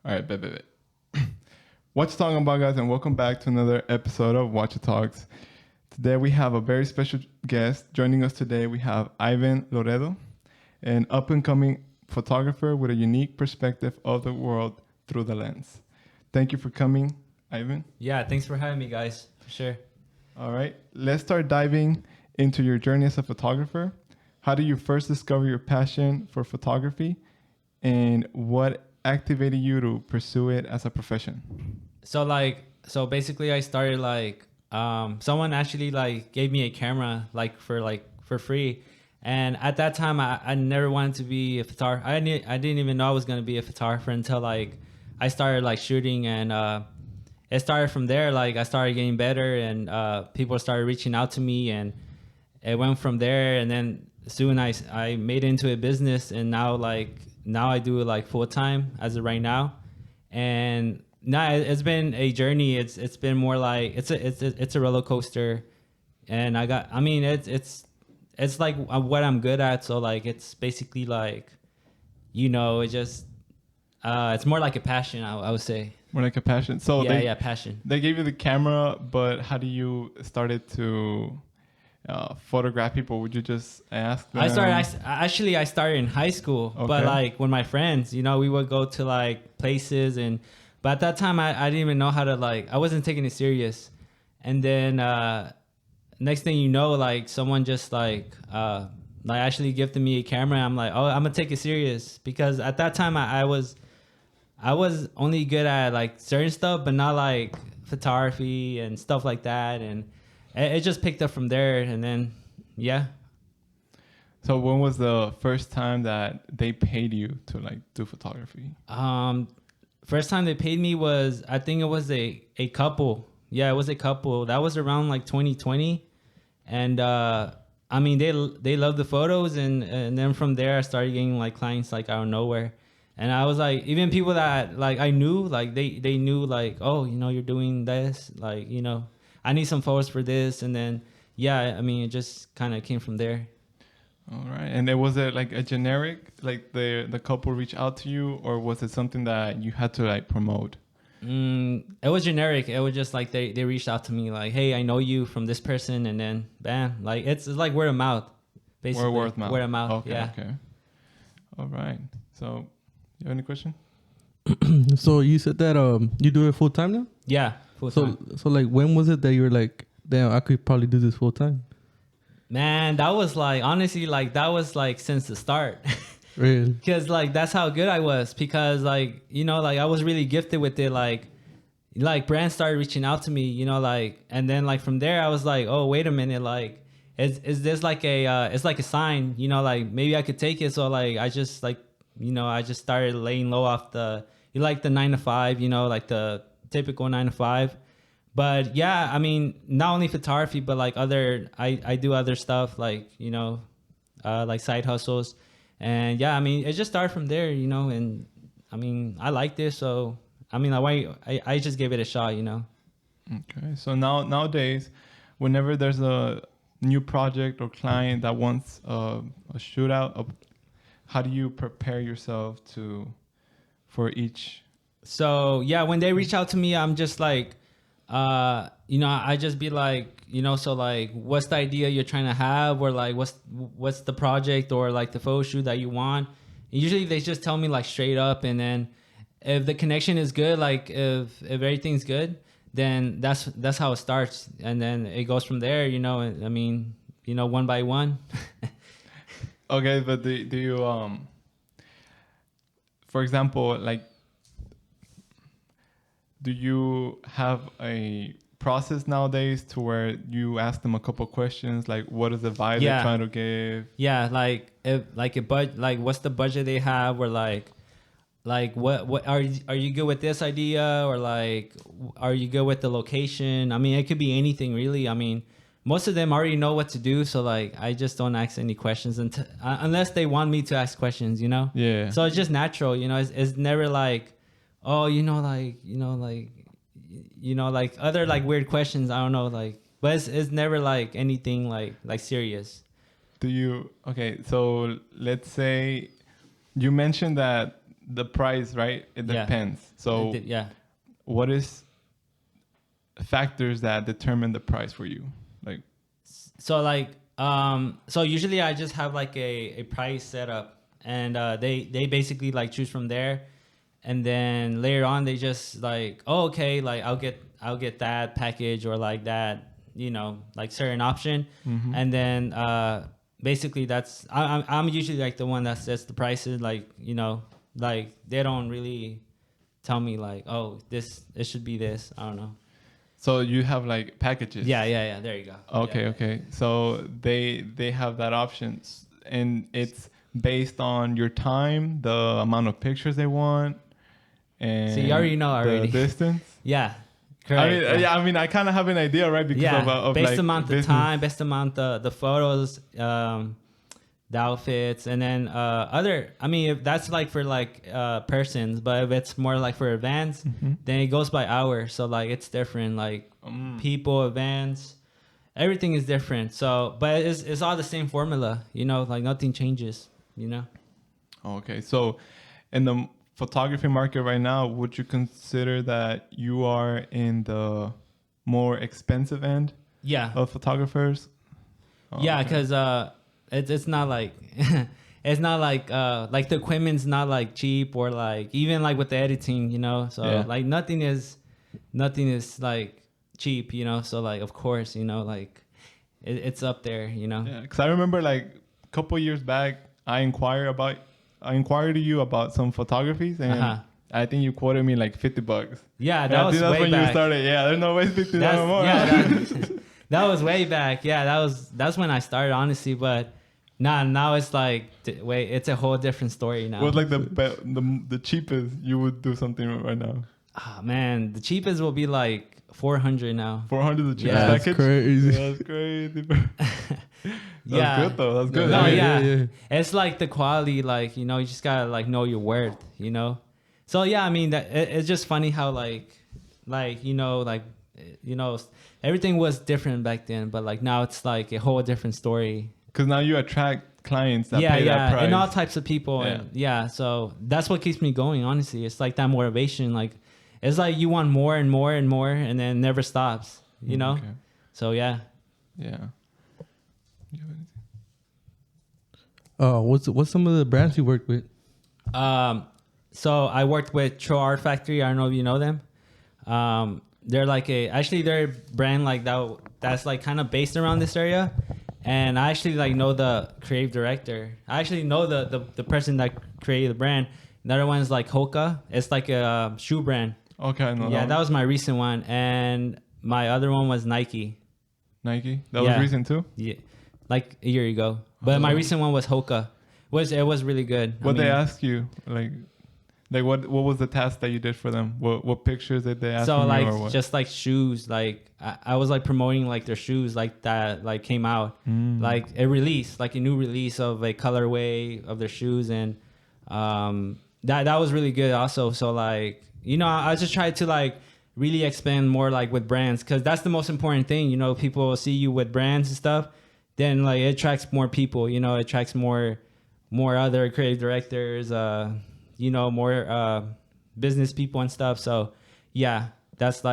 All right, bet. What you talking about, guys? And welcome back to another episode of Watch It Talks. Today we have a very special guest joining us today. We have Ivan Loredo, an up-and-coming photographer with a unique perspective of the world through the lens. Thank you for coming, Ivan. Yeah, thanks for having me, guys. For sure. All right, let's start diving into your journey as a photographer. How did you first discover your passion for photography, and what activated you to pursue it as a profession? So basically I started someone actually gave me a camera for free. And at that time I never wanted to be a photographer. I didn't even know I was going to be a photographer until I started shooting, and it started from there. I started getting better, and people started reaching out to me, and it went from there. And then soon I made it into a business, and now I do it full time as of right now. And now it's been a journey. It's been more it's a roller coaster, and it's like what I'm good at. So it's basically it just it's more like a passion. I would say. More like a passion. So passion. They gave you the camera, but how do you started to photograph people? Would you just ask them? I started in high school, Okay. but when my friends, we would go to places, but at that time I didn't even know how to I wasn't taking it serious. And then next thing you know, someone just actually gifted me a camera. I'm like, oh, I'm gonna take it serious, because at that time I was only good at certain stuff, but not photography and stuff like that. And it just picked up from there, and then yeah. So when was the first time that they paid you to do photography? First time they paid me was, I think it was a couple. Yeah, it was a couple. That was around 2020, and they loved the photos, and then from there I started getting clients out of nowhere. And I was even people that I knew, they knew oh, you're doing this, I need some photos for this. And then yeah, it just kind of came from there. All right. And then was it a generic, the couple reached out to you, or was it something that you had to promote? It was generic. It was just they reached out to me hey, I know you from this person, and then bam, it's like word of mouth, basically. Word of mouth. Word of mouth. Okay, yeah. Okay. All right. So you have any question? So you said that you do it full time now? Yeah, full time. So when was it that you were like, damn, I could probably do this full time? Man, that was honestly that was since the start. Really? Because that's how good I was, because I was really gifted with it. Brands started reaching out to me, and then from there I was oh, wait a minute, is this it's like a sign, maybe I could take it. So I just I just started laying low off the 9 to 5, the typical 9 to 5. But yeah, not only photography, but I do other stuff, side hustles. And yeah, it just started from there, and I liked it. So, I just gave it a shot, Okay. So nowadays, whenever there's a new project or client that wants a shootout, how do you prepare yourself for each? So yeah, when they reach out to me, I'm just I just be what's the idea you're trying to have, or what's the project, or the photo shoot that you want. And usually they just tell me straight up, and then if the connection is good, if everything's good, then that's how it starts, and then it goes from there. One by one. Okay, but do you for example, do you have a process nowadays to where you ask them a couple questions, what is the vibe they're trying to give? Yeah, what's the budget they have, or what are you good with this idea, or are you good with the location? It could be anything really. Most of them already know what to do, so I just don't ask any questions unless they want me to ask questions, Yeah. So it's just natural, it's never oh, other weird questions. I don't know, but it's never anything serious. Okay, so let's say you mentioned that the price, right? It Yeah. depends. So Yeah. what is factors that determine the price for you? Like, So like so usually I just have like a price set up, and they basically like choose from there, and then later on they just like, oh, okay, like I'll get that package or like that, you know, like certain option. And then basically that's I'm usually like the one that sets the prices, like, you know, like they don't really tell me like, oh, this it should be this, I don't know. so you have like packages. Yeah, there you go. Okay, Yeah. okay. So they have that options, and it's based on your time, the amount of pictures they want, and So you already know the distance. Yeah, I correct. mean, I mean, I kind of have an idea, right? Because of best like amount of business. time, best amount the photos, the outfits, and then other. I mean, if that's like for like persons, but if it's more like for events, then it goes by hour. So like it's different. Like people, events, everything is different. So, but it's all the same formula. You know, like nothing changes. You know. Okay, so in the photography market right now, would you consider that you are in the more expensive end Yeah. of photographers? Oh, Yeah, okay. because it's not like it's not like the equipment's not like cheap, or like even like with the editing, you know. So Yeah. like nothing is like cheap, you know. So like of course, you know, like it's up there, you know. Yeah, because I remember like a couple years back, I inquired to you about some photographies, and Uh-huh. I think you quoted me like $50. Yeah, And that I was think that's way when back. you started. Yeah, there's no way it's $50 That's, more. yeah, that was way back. Yeah, that's when I started, honestly. But now it's like wait, it's a whole different story now. What's like the cheapest you would do something right now? Ah, man, the cheapest will be like 400 now. 400 the cheapest Yeah. That's package. crazy. Yeah, that's crazy, bro. That's Yeah. good though. That's good. No, I mean, yeah. It's like the quality, like, you know, you just gotta like know your worth, you know. So yeah, I mean that it's just funny how like you know, everything was different back then, but like now it's like a whole different story. Because now you attract clients that Yeah, pay that price. and all types of people, Yeah. and yeah, so that's what keeps me going. Honestly, it's like that motivation. Like it's like you want more and more and more, and then it never stops. You know. Okay. So yeah. Yeah. What's some of the brands you worked with? So I worked with Tro Art Factory. I don't know if you know them. They're like they're a brand like that's like kind of based around this area, and I actually like know the creative director. I actually know the person that created the brand. The other one is like Hoka. It's like a shoe brand. Okay, I know Yeah, that that one. was my recent one, and my other one was Nike. Nike. That Yeah. was recent too. Yeah, like a year ago. But my Oh. recent one was Hoka. It was really good. What they ask you, like what was the task that you did for them? What pictures did they ask So from like you or what? just like shoes, like I was like promoting like their shoes like that like came out, like a release, like a new release of a colorway of their shoes, and that was really good also. So like, you know, I just tried to like really expand more like with brands, because that's the most important thing. You know, people see you with brands and stuff, then like it attracts more people. You know, it attracts more other creative directors, you know, more business people and stuff. So yeah, that's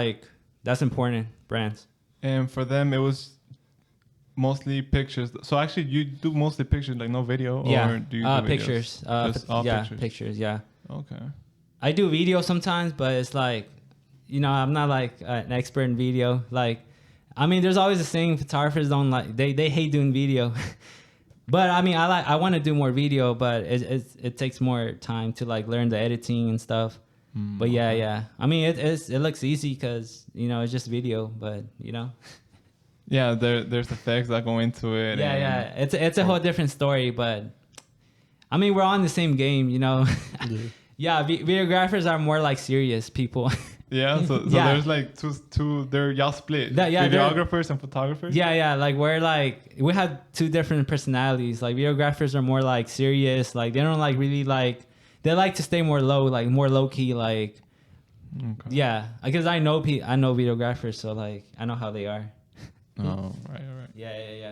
important, brands. And for them, it was mostly pictures. So actually, you do mostly pictures, like no video, Yeah, or do you do videos? pictures. Just all yeah, pictures. pictures. Yeah, Okay. I do video sometimes, but it's like, you know, I'm not like an expert in video. Like, I mean, there's always a saying photographers don't like, they hate doing video. But I mean, I want to do more video, but it takes more time to like learn the editing and stuff. But yeah. I mean, it looks easy because, you know, it's just video, but you know. Yeah, there's effects that go into it. Yeah. It's a whole different story, but I mean, we're all in the same game, you know. Yeah, videographers are more like serious people. Yeah, so Yeah. there's like two y'all split. Yeah, they're- videographers and photographers. Yeah, like we have two different personalities. Like videographers are more like serious, like they don't like really like, they like to stay more low, like more low key, like Okay. yeah. Because I know videographers, so like I know how they are. Oh, right. Yeah.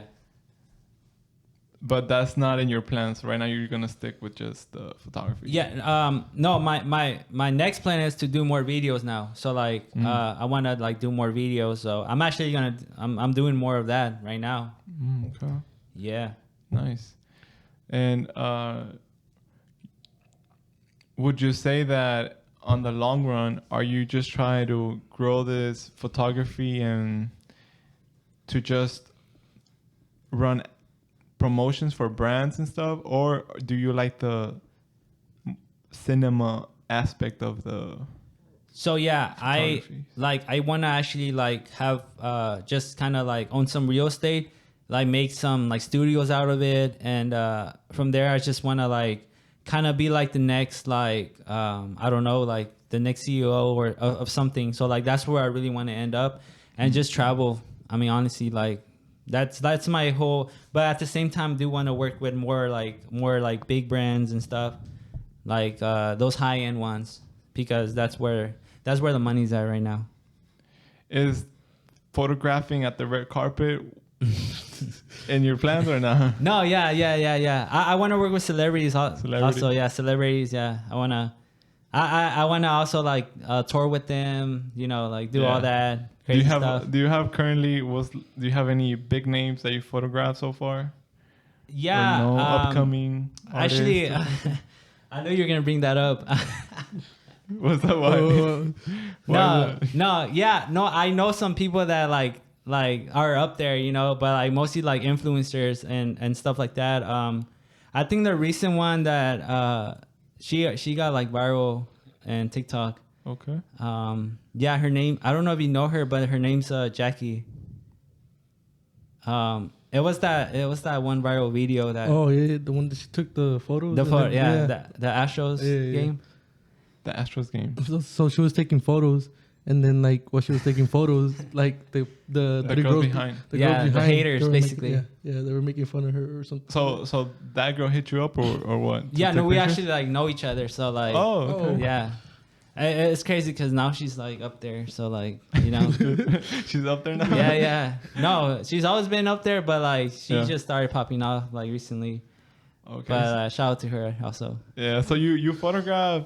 But that's not in your plans right now. You're gonna stick with just the photography. Yeah. No. My next plan is to do more videos now. So like, I want to like do more videos. So I'm actually I'm doing more of that right now. Okay. Yeah. Nice. And would you say that on the long run, are you just trying to grow this photography and to just run promotions for brands and stuff, or do you like the cinema aspect of the So yeah, photography? I want to actually like have just kind of like own some real estate, like make some like studios out of it, and from there I just want to like kind of be like the next like I don't know, like the next CEO or of something. So like that's where I really want to end up, and just travel. I mean, honestly, like that's my whole. But at the same time, do want to work with more like big brands and stuff, like those high end ones, because that's where the money's at right now. Is photographing at the red carpet in your plans or not? No, yeah. I want to work with celebrities also. Yeah, celebrities. Yeah, I wanna also like tour with them. You know, like do all that crazy stuff. Do you have currently do you have any big names that you photographed so far? Yeah, Or no upcoming artists? actually, I know you're gonna bring that up. What's that? Why? No. I know some people that like are up there, you know, but like mostly like influencers and stuff like that. I think the recent one that she got like viral and TikTok. Okay. Yeah, her name, I don't know if you know her, but her name's Jackie. It was that one viral video that Oh yeah, the one that she took the photos. the and photo, then- the Astros Yeah. game. The Astros game. So she was taking photos, and then like while she was taking photos, like the three girl girls behind. the Yeah, girls the behind, haters, they were basically. yeah, they were making fun of her or something. So that girl hit you up or what? Yeah, To no, take we pictures? actually like know each other, so like Oh, okay. yeah. It's crazy because now she's like up there, so like, you know. She's up there now. Yeah. No, she's always been up there, but like she Yeah. just started popping off like recently. Okay. But shout out to her also. Yeah. So you photograph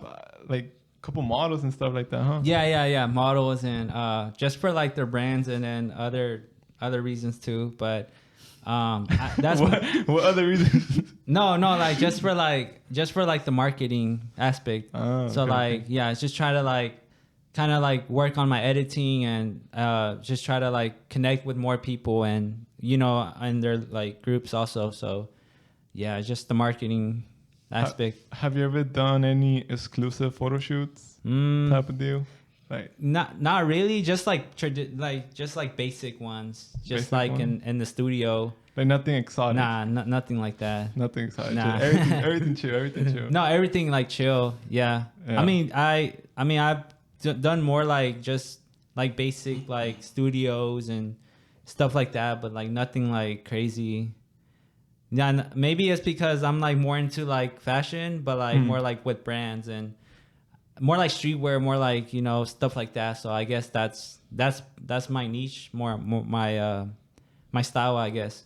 like a couple models and stuff like that, huh? Yeah. Models and just for like their brands and then other reasons too. But that's what other reasons? no, like just for like the marketing aspect. Oh, So okay, like, okay. yeah, it's just try to like kind of like work on my editing and just try to like connect with more people and, you know, and their like groups also. So yeah, it's just the marketing aspect. Have you ever done any exclusive photo shoots type of deal? Like Not really, just like just like basic ones, just Basic like one? in the studio. like nothing exotic. Nah, nothing like that. Nothing exotic. Nah. Just everything chill. Everything chill. No, everything like chill. Yeah. Yeah. I mean I've done more like just like basic like studios and stuff like that, but like nothing like crazy. Yeah, maybe it's because I'm like more into like fashion, but like more like with brands and more like streetwear, more like, you know, stuff like that. So I guess that's my niche, more my style, I guess.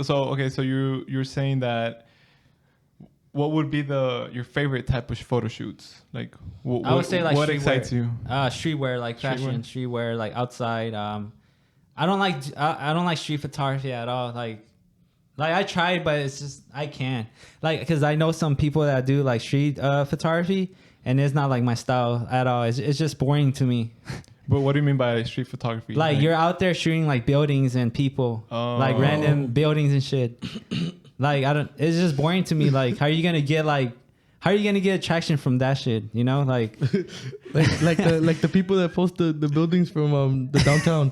So you're saying that what would be your favorite type of photo shoots? Like I would say like what streetwear. excites you? Streetwear, like fashion, streetwear, like outside. I don't like street photography at all. Like I tried, but it's just I can't. Like, because I know some people that do like street photography, and it's not like my style at all. It's just boring to me. But what do you mean by street photography? Like you're out there shooting like buildings and people, like random buildings and shit. Like it's just boring to me. Like how are you gonna get attraction from that shit? You know, like like the people that post the buildings from the downtown.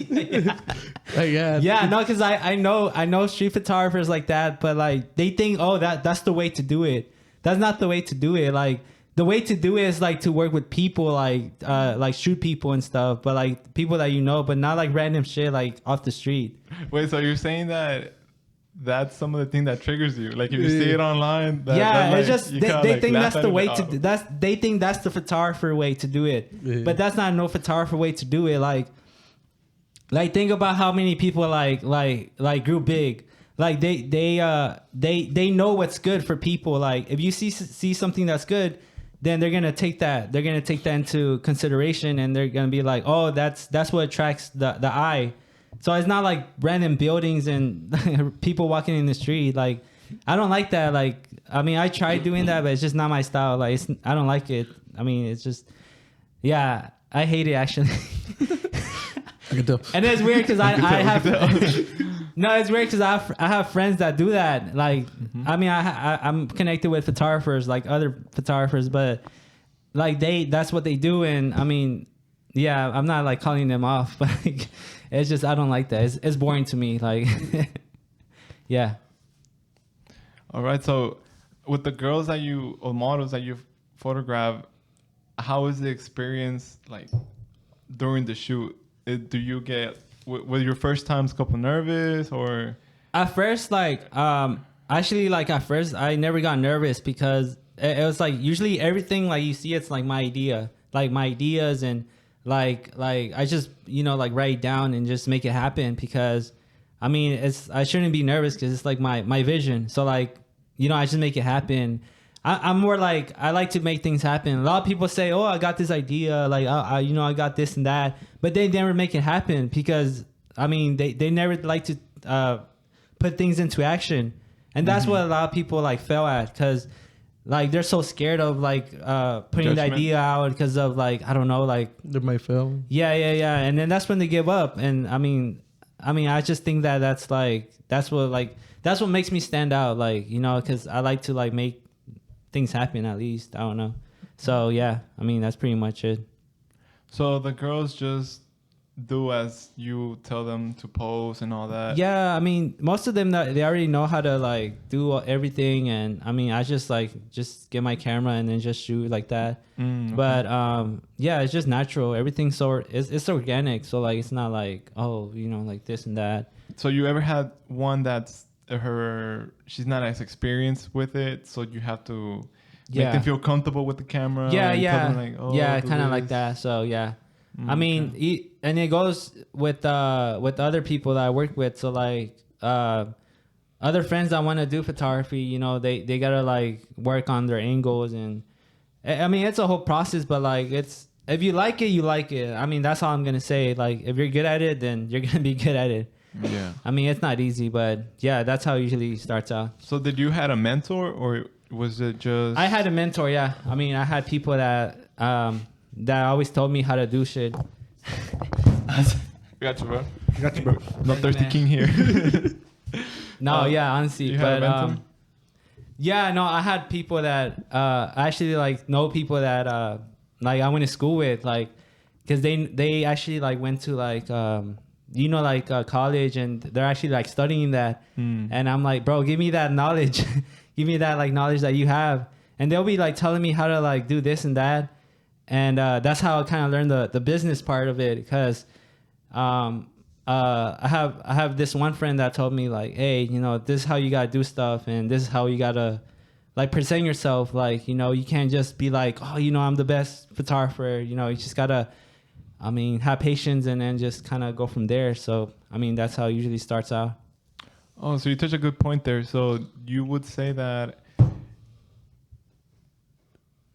Like, yeah, no, because I know street photographers like that, but like they think, oh, that's the way to do it. That's not the way to do it. Like the way to do it is like to work with people, like shoot people and stuff, but like people that you know, but not like random shit like off the street. Wait, so you're saying that that's some of the thing that triggers you? Like if you see it online, It's just they think that's the way to. they think that's the photographer way to do it, but that's not no photographer way to do it. Like think about how many people like grew big. like they know what's good for people. Like if you see something that's good, then they're gonna take that into consideration, and they're gonna be like, oh, that's what attracts the eye. So it's not like random buildings and people walking in the street. Like I don't like that. Like I mean, I tried doing that, but it's just not my style. Like I don't like it. I mean, it's just, yeah, I hate it actually. I can tell. And it's weird because I have no, it's weird because I have friends that do that. Like, I mean, I'm connected with photographers, like other photographers, but like that's what they do. And I mean, yeah, I'm not like calling them off, but like, it's just I don't like that. It's boring to me. Like, yeah. All right. So, with the girls that you or models that you photograph, how is the experience like during the shoot? Do you get was your first times couple nervous or? At first, like actually, like at first, I never got nervous because it was like usually everything like you see, it's like my idea, like my ideas, and like I just like write it down and just make it happen because I mean I shouldn't be nervous because it's like my vision. So like I just make it happen. I'm more like I like to make things happen. A lot of people say, "Oh, I got this idea," like I got this and that, but they never make it happen because I mean they never like to put things into action, and that's what a lot of people like fail at because like they're so scared of like putting the idea out because of like I don't know, like They might fail. yeah, and then that's when they give up. And I mean I just think that's what makes me stand out, like because I like to like make things happen at least. I don't know. So yeah, I mean that's pretty much it. So the girls just do as you tell them to pose and all that. Yeah, I mean most of them they already know how to like do everything, and I mean I just get my camera and then just shoot like that. Okay. But yeah, it's just natural. Everything's it's organic. So like it's not like like this and that. So you ever had one that's she's not as experienced with it, so you have to make them feel comfortable with the camera? Yeah, and yeah. tell them, like, oh, yeah, do kind of like this. that. So yeah. I Okay. mean, and it goes with other people that I work with. So like other friends that want to do photography, they gotta like work on their angles, and I mean it's a whole process. But like if you like it, you like it. I mean that's all I'm gonna say. Like if you're good at it, then you're gonna be good at it. Yeah. I mean it's not easy, but yeah, that's how it usually starts out. So did you had a mentor or was it just? I had a mentor. Yeah, I mean I had people that always told me how to do shit. Gotcha, bro. Got you, bro. No thirsty man. king here. No, yeah, honestly, you had a but mentor? yeah, no, I had people that actually like know people that like I went to school with, like, because they actually like went to like college, and they're actually like studying that, and I'm like, bro, give me that knowledge, give me that like knowledge that you have, and they'll be like telling me how to like do this and that, and that's how I kind of learned the business part of it, because I have this one friend that told me like, hey, this is how you gotta do stuff, and this is how you gotta like present yourself. Like, you can't just be like, oh, I'm the best photographer. You just gotta, I mean, have patience and then just kind of go from there. So, I mean, that's how it usually starts out. Oh, so you touched a good point there. So you would say that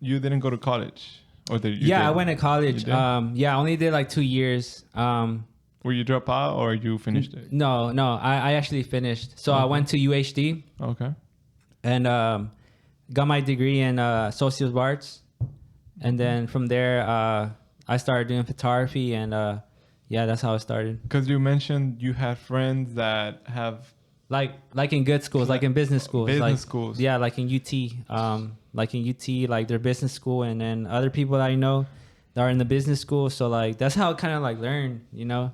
you didn't go to college, or did you? Yeah, did? I went to college. Yeah, I only did like 2 years. Were you drop out or you finished it? No, I actually finished. So I went to UHD Okay. and got my degree in social arts, and then from there I started doing photography, and yeah, that's how it started. Because you mentioned you had friends that have Like in good schools, like in business schools. business like, schools. Yeah, like in UT. Like in UT, like their business school, and then other people that I know that are in the business school. So like that's how I kind of like learn,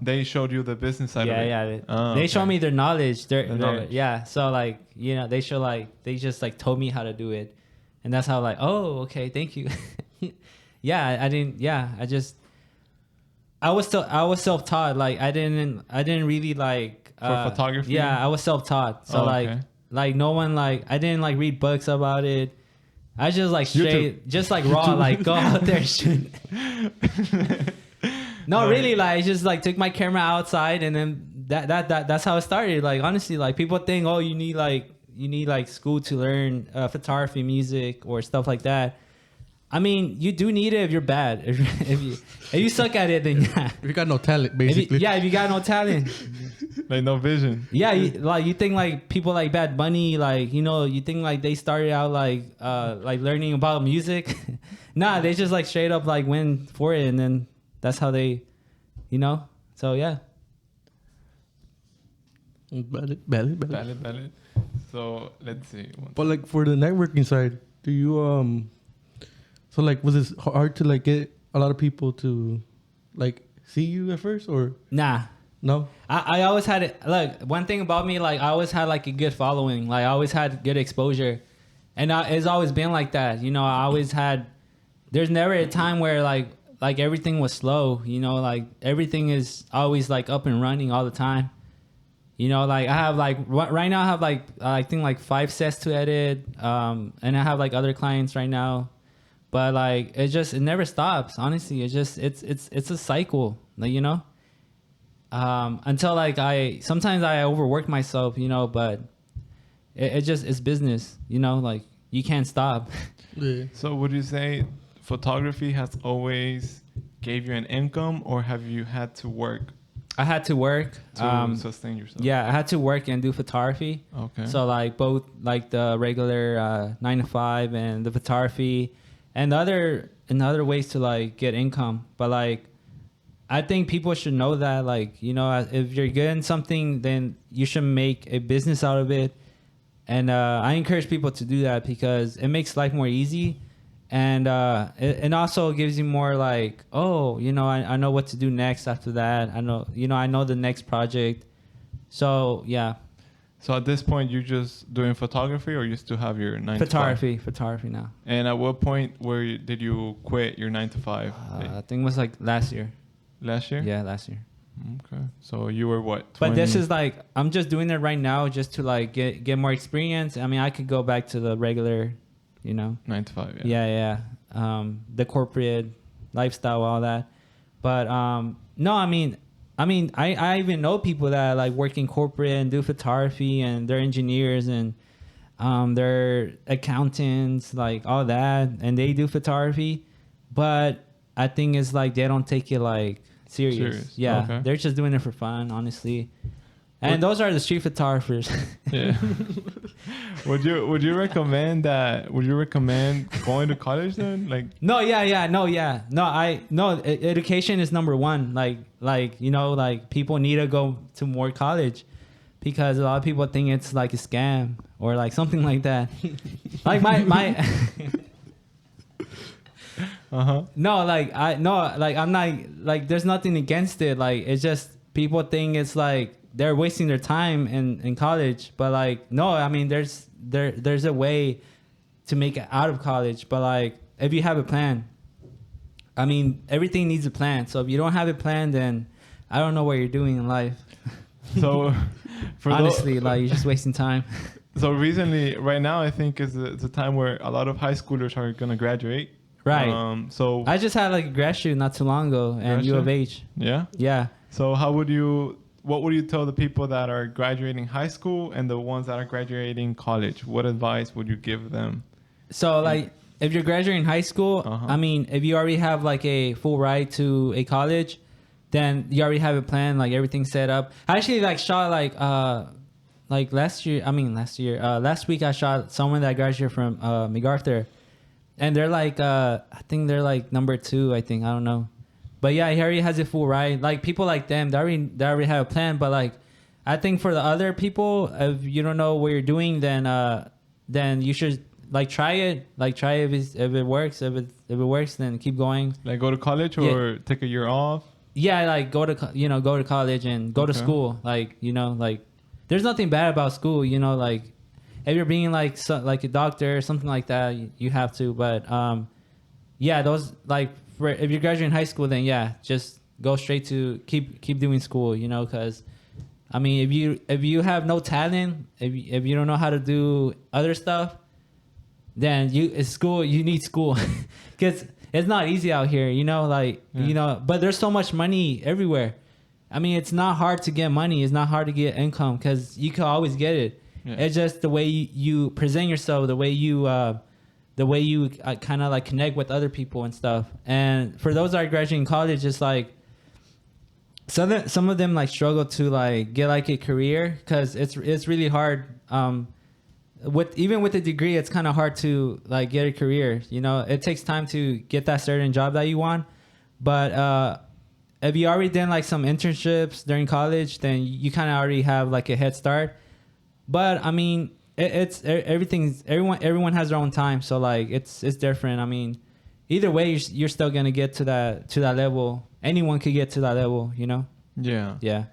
They showed you the business side of it. Yeah. They show me their knowledge. Their knowledge. Yeah. So like, they just like told me how to do it. And that's how like, oh, okay, thank you. Yeah, I was self-taught. Like I didn't really like For photography? Yeah, I was self-taught. So Oh, okay. like no one, like I didn't like read books about it. I just like YouTube. straight, just like raw, like go out there and shoot. No, really, like I just like took my camera outside and then that's how it started. Like honestly, like people think, oh, you need like school to learn photography, music, or stuff like that. I mean, you do need it if you're bad. If you suck at it, then yeah. You got no talent, If you, basically. yeah, if you got no talent, Like no vision. yeah, you think like people like Bad Bunny, like you think like they started out like learning about music. Nah, they just like straight up like went for it, and then that's how they, So yeah. Valid. So let's see. But like for the networking side, do you so like was it hard to like get a lot of people to like see you at first or Nah. no? I always had it. Look, one thing about me, like I always had like a good following. Like I always had good exposure, and it's always been like that. I always had. There's never a time where like everything was slow. Like everything is always like up and running all the time. Like I have like right now I have like I think like 5 sets to edit, and I have like other clients right now, but like it never stops. Honestly, it's a cycle. Like until like sometimes I overwork myself, but it's business, like you can't stop. Yeah. So would you say photography has always gave you an income, or have you had to work I had to work to sustain yourself? Yeah, I had to work and do photography. Okay. So like both like the regular 9 to 5 and the photography and other ways to like get income. But like I think people should know that like, if you're good in something, then you should make a business out of it. And I encourage people to do that because it makes life more easy. And it also gives you more like, oh, I know what to do next after that. I know the next project. So yeah. So at this point, you're just doing photography, or you still have your 9 to 5? Photography now. And at what point did you quit your 9 to 5? I think it was like last year. Last year? Yeah, last year. Okay. So you were what? 20? But this is like I'm just doing it right now just to like get more experience. I mean, I could go back to the regular, 9 to 5. Yeah. The corporate lifestyle, all that. But no, I mean, I even know people that like work in corporate and do photography, and they're engineers and they're accountants, like all that, and they do photography. But I think it's like they don't take it like serious. Yeah, okay. They're just doing it for fun, honestly. And those are the street photographers. Yeah. Would you recommend that? Would you recommend going to college then? Like No, education is number one. Like people need to go to more college because a lot of people think it's like a scam or like something like that. Like my No, like I'm not like there's nothing against it. Like it's just people think it's like they're wasting their time in college, but like no, I mean there's a way to make it out of college, but like if you have a plan, I mean everything needs a plan. So if you don't have a plan, then I don't know what you're doing in life. so, Honestly, like you're just wasting time. So recently, right now, I think is a time where a lot of high schoolers are gonna graduate. Right. So I just had like a grad shoot not too long ago, and U of H. Yeah. Yeah. So what would you tell the people that are graduating high school and the ones that are graduating college? What advice would you give them? So like if you're graduating high school, I mean, if you already have like a full ride to a college, then you already have a plan, like everything set up. I actually like shot last week I shot someone that graduated from MacArthur, and they're like I think they're like number 2, I think, I don't know. But yeah, he already has a full ride. Like people like them, they already have a plan. But like, I think for the other people, if you don't know what you're doing, then you should like try it. Like try it if it works. If it works, then keep going. Like go to college or take a year off. Yeah, like go to college and go to school. Like like there's nothing bad about school. Like if you're being like a doctor or something like that, you have to. But yeah, those like. If you're graduating high school, then yeah, just go straight to keep doing school, because I mean, if you have no talent, if you don't know how to do other stuff, then you need school because it's not easy out here, but there's so much money everywhere. I mean, it's not hard to get money. It's not hard to get income because you can always get it. Yeah. It's just the way you present yourself, the way you kind of like connect with other people and stuff. And for those that are graduating college, it's like some of them like struggle to like get like a career because it's really hard. Even with a degree, it's kind of hard to like get a career. You know, it takes time to get that certain job that you want, but if you already done like some internships during college, then you kind of already have like a head start. But I mean, everyone has their own time, so like it's different. I mean, either way, you're still gonna get to that level. Anyone could get to that level, you know. Yeah. Yeah.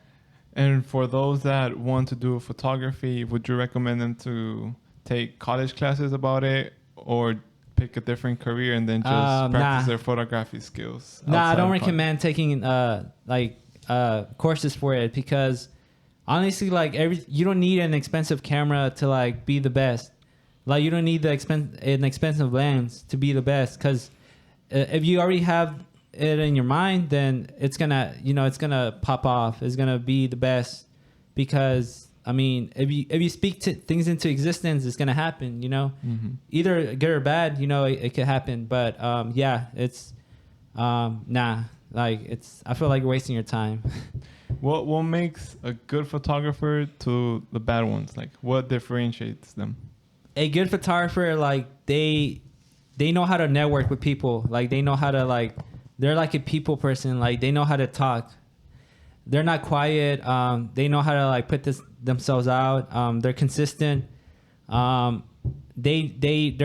And for those that want to do photography, would you recommend them to take college classes about it, or pick a different career and then just practice their photography skills? Nah, I don't recommend taking courses for it because honestly, like you don't need an expensive camera to like be the best. Like you don't need an expensive lens to be the best because if you already have it in your mind, then it's gonna pop off. It's gonna be the best because I mean, if you speak things into existence, it's gonna happen. You know, either good or bad. You know, it could happen. But yeah, it's nah. Like I feel like you're wasting your time. What makes a good photographer to the bad ones? Like, what differentiates them? A good photographer, like they know how to network with people. Like they know how to like they're like a people person. Like they know how to talk. They're not quiet. They know how to like put themselves out. They're consistent. They're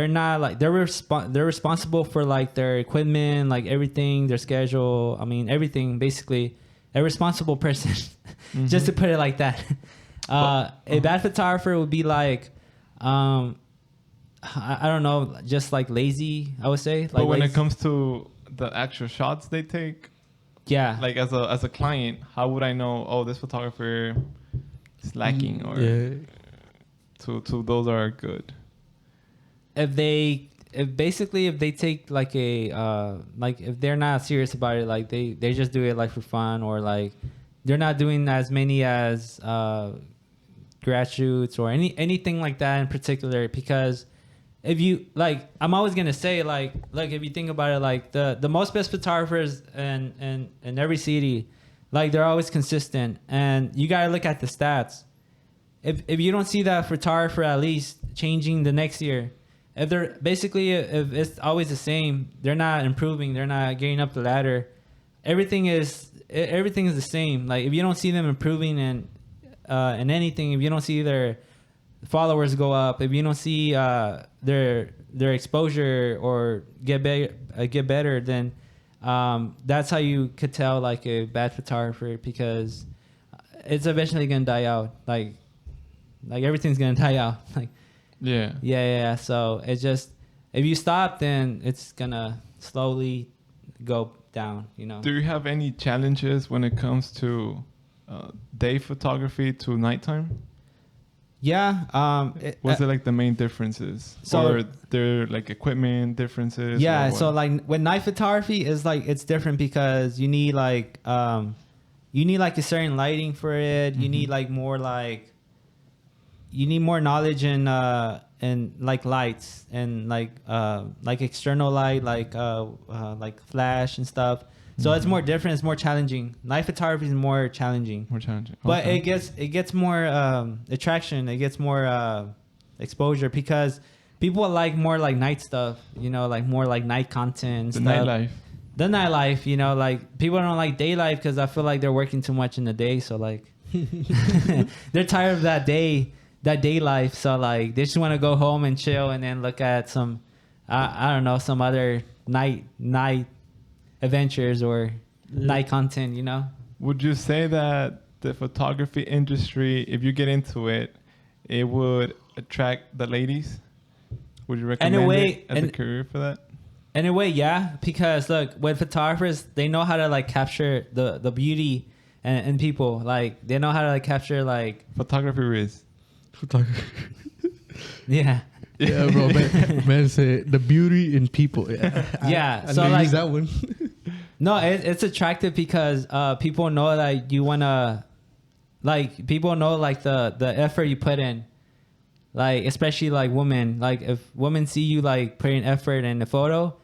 not like they're responsible for like their equipment, like everything, their schedule. I mean everything basically. A responsible person, just to put it like that. A bad photographer would be like, I don't know, just like lazy. I would say. Like but when it comes to the actual shots they take, yeah. Like as a client, how would I know? Oh, this photographer is lacking, or to those are good. If they take like like if they're not serious about it, like they just do it like for fun, or like they're not doing as many as grad shoots or anything like that in particular, because if you like, I'm always gonna say like if you think about it, like the most best photographers in every city, like they're always consistent, and you gotta look at the stats. If you don't see that photographer at least changing the next year, if it's always the same, they're not improving, they're not getting up the ladder. Everything is the same. Like if you don't see them improving in anything, if you don't see their followers go up, if you don't see their exposure or get better, then that's how you could tell like a bad photographer, because it's eventually gonna die out. Like everything's gonna die out. Like yeah. So it's just, if you stop, then it's gonna slowly go down. You know. Do you have any challenges when it comes to day photography to nighttime? Yeah. What's it like the main differences? So, or there like equipment differences? Yeah. So like with night photography is like, it's different because you need like a certain lighting for it. You need like more like, you need more knowledge in like lights and like external light, like flash and stuff. So it's more different. It's more challenging. Night photography is more challenging. But it gets more attraction. It gets more exposure because people like more like night stuff. You know, like more like night content. The stuff. nightlife. The nightlife. You know, like people don't like day life because I feel like they're working too much in the day. So like they're tired of that day life. So like they just want to go home and chill and then look at some I don't know, some other night adventures or night content, you know. Would you say that the photography industry, if you get into it, it would attract the ladies? Would you recommend it as a career for that? In a way, yeah, because look, with photographers, they know how to like capture the beauty and people. Like they know how to like capture like photography is. Yeah. Yeah, bro. Man say the beauty in people. Yeah. Yeah. I so like use that one. No, it's attractive because people know that you wanna, like, people know like the effort you put in, like especially like women. Like if women see you like putting effort in the photo,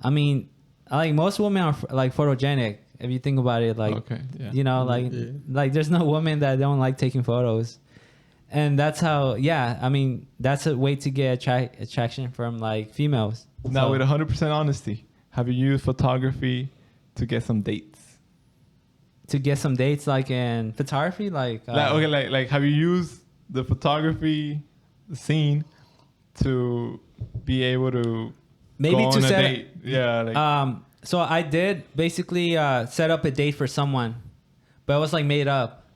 I mean, like most women are like photogenic. If you think about it, like Okay, yeah. you know, like Yeah. like there's no woman that don't like taking photos, and that's how. Yeah, I mean that's a way to get attraction from like females. Now, So- with 100% honesty, have you used photography to get some dates? to get some dates, like in photography, like Like have you used the photography scene to be able to maybe go to on a set date? Yeah, like so I did basically set up a date for someone, but it was like made up.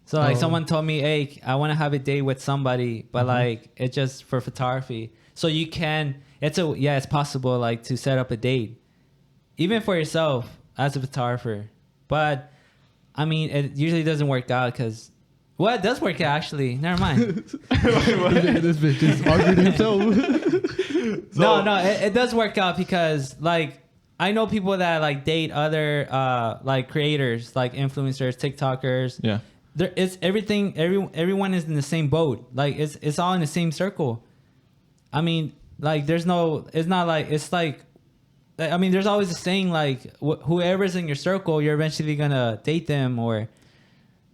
So like Oh. someone told me, hey, I want to have a date with somebody, but like it's just for photography. So you can, it's possible like to set up a date, even for yourself as a photographer. But I mean, it usually doesn't work out because, well, it does work out actually. Never mind. This bitch just argued himself. No, it does work out because like I know people that like date other like creators, like influencers, TikTokers. yeah. It's everything. Everyone is in the same boat. Like it's all in the same circle. I mean, like there's no. It's not like it's like. I mean, there's always a saying like whoever's in your circle, you're eventually gonna date them or.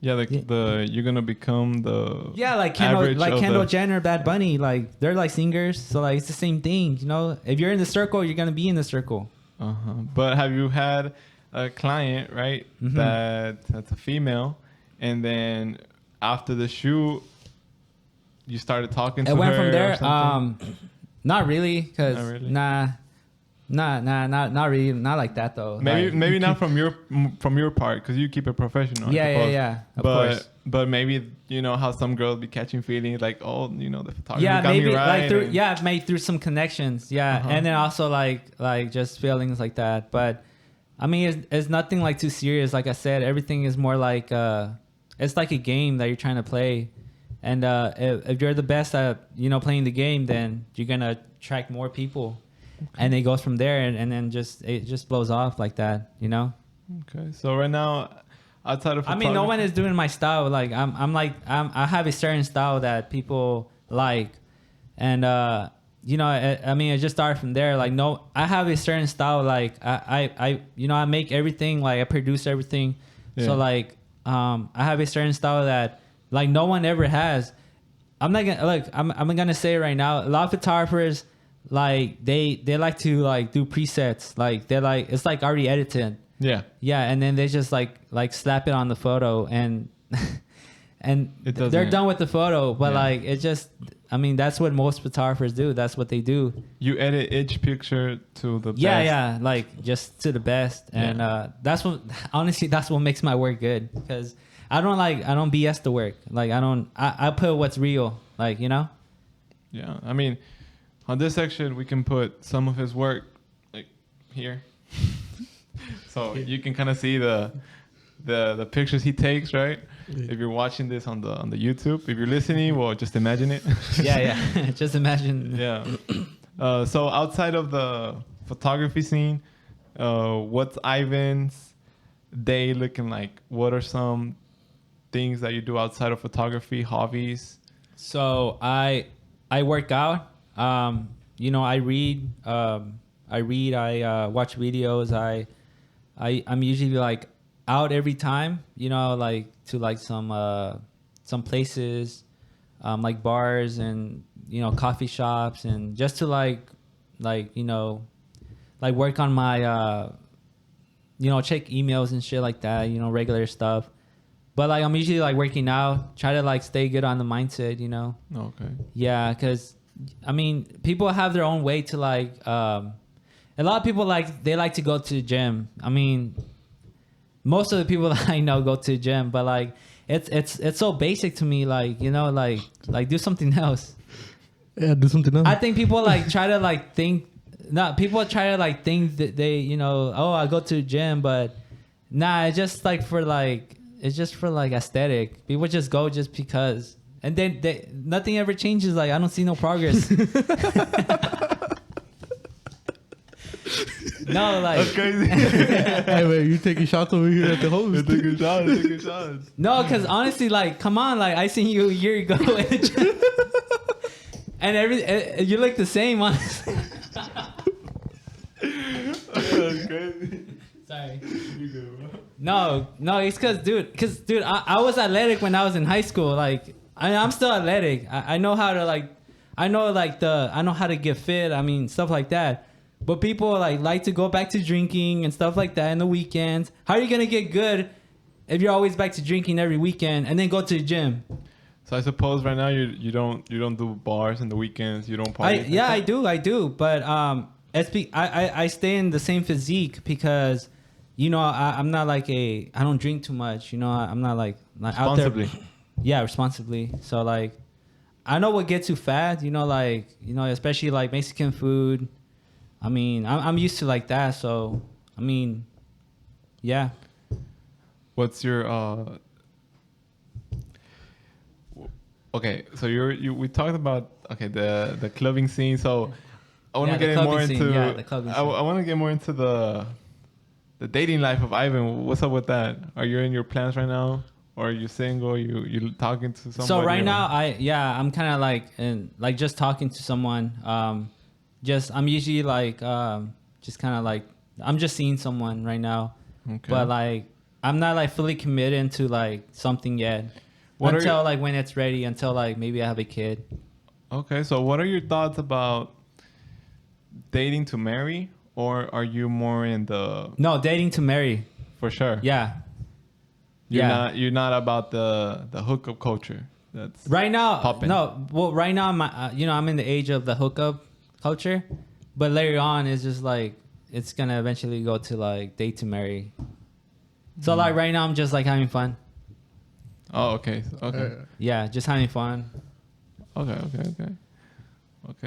Yeah, like you're gonna become the Yeah, like average Kendall, of Kendall Jenner, Bad Bunny, like they're like singers, so like it's the same thing, you know. If you're in the circle, you're gonna be in the circle. But have you had a client, right, Mm-hmm. that's a female, and then after the shoot, you started talking to It her? went from or there. something? Not really, cause Not really? not really, not like that though. Maybe Like, maybe not from your part because you keep it professional. I Yeah, suppose. yeah, of but course. but maybe you know how some girls be catching feelings like, oh, you know, the photographer Yeah, got maybe me right. like through and- yeah, made through some connections. Yeah, Uh-huh. and then also like just feelings like that. But I mean, it's nothing like too serious. Like I said, everything is more like it's like a game that you're trying to play. And if you're the best at playing the game, then you're gonna attract more people, and it goes from there, and then it just blows off like that, you know. Okay, so right now, outside of I mean, no photography- one is doing my style. Like I have a certain style that people like, and I mean, it just started from there. Like I have a certain style. Like I make everything. Like I produce everything. Yeah. So like I have a certain style that like no one ever has. I'm not gonna look. I'm gonna say it right now. A lot of photographers like they like to like do presets. Like they're like it's like already edited. Yeah, Yeah, and then they just like slap it on the photo and and It doesn't- they're done with the photo. But Yeah. like it just, I mean, that's what most photographers do. That's what they do. you edit each picture to the Yeah, best. yeah, like just to the best. And that's what honestly that's what makes my work good because I don't BS the work. Like I put what's real. Like Yeah, I mean, on this section we can put some of his work like here, so you can kind of see the pictures he takes, right? Yeah. If you're watching this on the YouTube, if you're listening, well, just imagine it. yeah. Just imagine. Yeah. So outside of the photography scene, what's Ivan's day looking like? What are some things that you do outside of photography, hobbies? So I work out. I read. I watch videos. I'm usually like out every time. Like to like some places, like bars and coffee shops, and just to like work on my check emails and shit like that. Regular stuff. But like I'm usually like working out, try to like stay good on the mindset, Okay. Yeah, because I mean, people have their own way to like. A lot of people they like to go to the gym. I mean, most of the people that I know go to the gym, but like it's so basic to me. Like like do something else. Yeah, do something else. I think people like try to like think. No, people try to like think that they oh, I go to the gym, but nah, it's just like for like. It's just for like aesthetic. People just go just because, and then nothing ever changes. Like I don't see no progress. No, like That's crazy. Hey, man, you taking shots over here at the host? Taking shots. no, because honestly, like, come on, like I seen you a year ago, and you look the same, honestly. That's crazy. Sorry. You good, bro? No, it's because dude, I was athletic when I was in high school. Like, I'm still athletic. I know how to I know how to get fit. I mean, stuff like that. But people like to go back to drinking and stuff like that in the weekends. How are you gonna get good if you're always back to drinking every weekend and then go to the gym? So I suppose right now you don't do bars in the weekends. You don't party. I do. But I stay in the same physique because, you know, I'm not like I don't drink too much. You know, I'm not like out there. Responsibly. Yeah, responsibly. So like, I know what gets you fat. You know, like, you know, especially like Mexican food. I mean, I'm used to like that. So I mean, yeah. What's your Okay, so we talked about the clubbing scene. So I want to Yeah, get the more clubbing into scene. Yeah, the clubbing I scene. want to get more into the dating life of Ivan. What's up with that? Are you in your plans right now, or are you single? You talking to somebody? So right or- now, I'm kind of like just talking to someone. I'm usually like just kind of like I'm just seeing someone right now, Okay. but like I'm not like fully committed to like something yet. What are until your- like when it's ready, until like maybe I have a kid. Okay, so what are your thoughts about dating to marry, or are you more in the No, dating to marry. for sure? Yeah. You're not about the hookup culture. That's Right now, Poppin'. no. Well, right now, I'm in the age of the hookup culture, but later on, it's just like it's gonna eventually go to like date to marry. So like right now, I'm just like having fun. Oh, okay. Okay. Yeah, just having fun. Okay.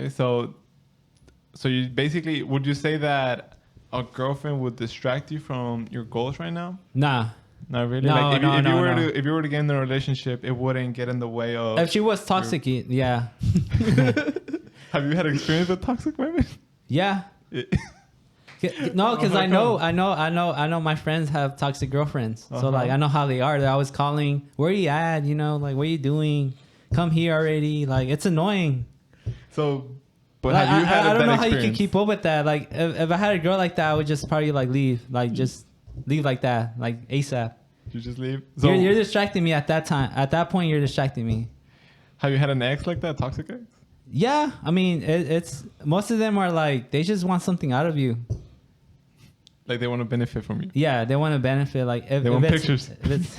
So you basically would you say that a girlfriend would distract you from your goals right now? Nah. Not really. No, like if, no, if you no, were no. to if you were to get in a relationship, it wouldn't get in the way of. If she was toxic, yeah, Have you had experience with toxic women? yeah. No, because I know my friends have toxic girlfriends. So like I know how they are. They're always calling, "Where you at? You know, like what are you doing? Come here already." Like it's annoying. So, but Like, have you had I don't that know how you experience? can keep up with that. Like if I had a girl like that, I would just probably like leave. Like just leave like that, like ASAP. You just leave. So You're distracting me at that time. At that point, you're distracting me. have you had an ex like that, toxic ex? Yeah, I mean it's most of them are like they just want something out of you. Like they want to benefit from you. Yeah, they want to benefit. Like if, They want if it's- pictures. if it's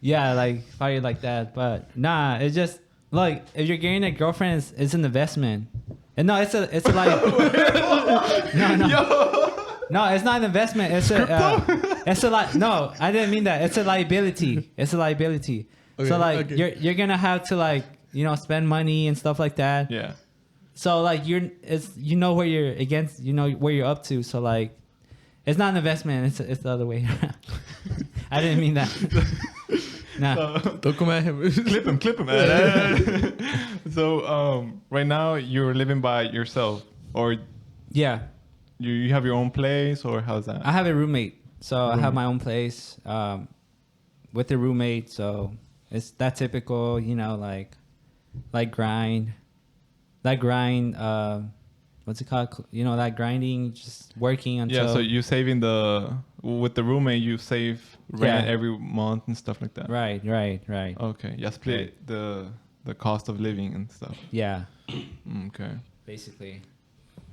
yeah, like probably like that. But nah, it's just like if you're getting a girlfriend, it's an investment. And no, it's a like no, it's not an investment. It's a like no, I didn't mean that. It's a liability. It's a liability. Okay, So like okay. you're gonna have to like spend money and stuff like that. Yeah. So like you know where you're against, you know where you're up to. So like, it's not an investment. It's the other way around. I didn't mean that. Nah. Don't come at him. Clip him. So right now you're living by yourself, or Yeah, you have your own place, or how's that? I have a roommate. So I have Roommate. my own place with a roommate. So it's that typical, like grind. That grind. What's it called? That grinding, just working until. Yeah, so you saving with the roommate, you save rent Yeah. every month and stuff like that. Right. Okay, yeah, split the cost of living and stuff. Yeah, Okay. basically.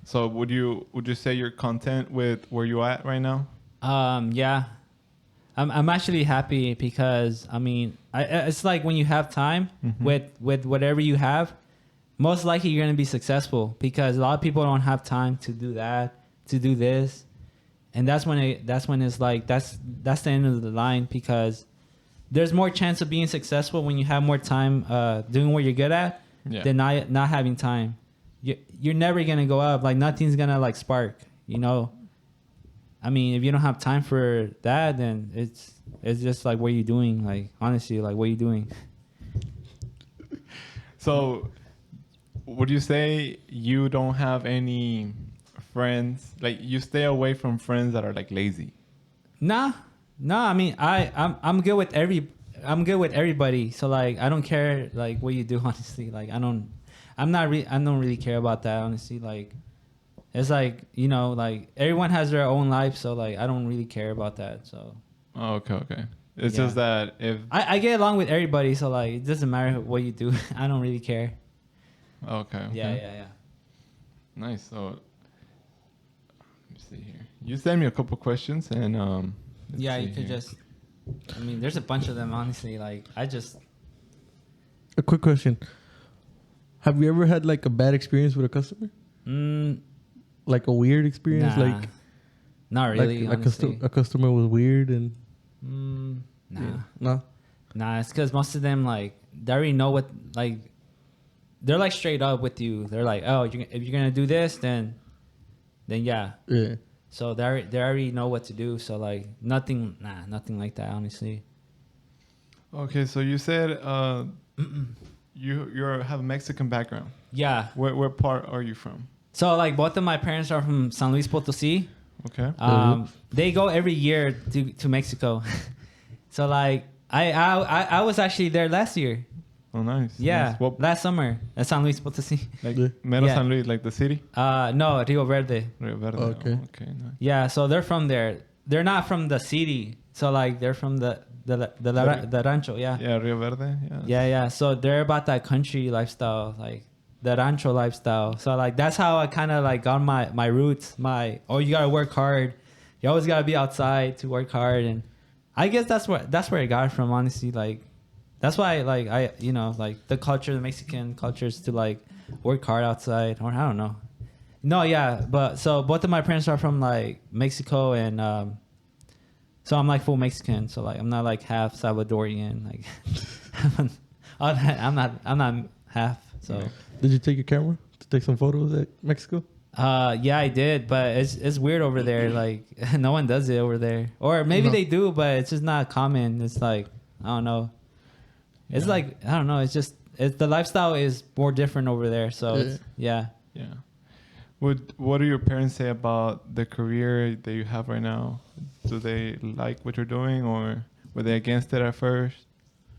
So would you say you're content with where you at right now? Yeah, I'm actually happy because I mean, it's like when you have time with whatever you have, most likely you're gonna be successful because a lot of people don't have time to do that, to do this, and that's when it's like that's the end of the line because there's more chance of being successful when you have more time doing what you're good at than not having time. You're never gonna go up. Like nothing's gonna like spark. I mean, if you don't have time for that, then it's just like what are you doing? Like honestly, like what are you doing? So would you say you don't have any friends? Like you stay away from friends that are like lazy. Nah, I mean, I'm good with I'm good with everybody. So like, I don't care like what you do. Honestly, like I don't really care about that. Honestly, like it's like like everyone has their own life. So like, I don't really care about that. So Oh, okay, okay. It's Yeah. just that if I get along with everybody. So like, it doesn't matter what you do. I don't really care. okay. Yeah. Nice. So let me see here. You sent me a couple questions and let's Yeah, see you could here. just. I mean, there's a bunch of them. Honestly, like I just. A quick question: have you ever had like a bad experience with a customer? Like a weird experience, Nah, like not really. like honestly. a customer was weird and Nah. yeah. No. Nah, it's because most of them like they already know what like they're like straight up with you. They're like, oh, if you're gonna do this, then yeah. Yeah. So they already know what to do. So like nothing like that. Honestly. Okay, so you said you have a Mexican background. Yeah. Where part are you from? So like both of my parents are from San Luis Potosí. Okay. They go every year to Mexico. So like I was actually there last year. Oh, nice. Yeah, Nice. What, last summer at San Luis Potosí. like Yeah. Mero Yeah. San Luis, like the city? No, Rio Verde. Rio Verde. Okay. Oh, okay. Nice. Yeah, so they're from there. They're not from the city. So like they're from the rancho. Yeah. Yeah, Rio Verde. Yeah. Yeah. So they're about that country lifestyle, like the rancho lifestyle. So like that's how I kind of like got my roots. You gotta work hard. You always gotta be outside to work hard, and I guess that's where I got it from. Honestly, like that's why like I like the culture, the Mexican culture is to like work hard outside, or I don't know. No, yeah, but so both of my parents are from like Mexico, and so I'm like full Mexican. So like I'm not like half Salvadorian. Like I'm not half. So Did you take your camera to take some photos at Mexico? yeah, I did, but it's weird over there. Like no one does it over there, or maybe No. they do, but it's just not common. It's like I don't know. It's Yeah. like I don't know. The lifestyle is more different over there. So it's, yeah. Yeah. What do your parents say about the career that you have right now? Do they like what you're doing, or were they against it at first?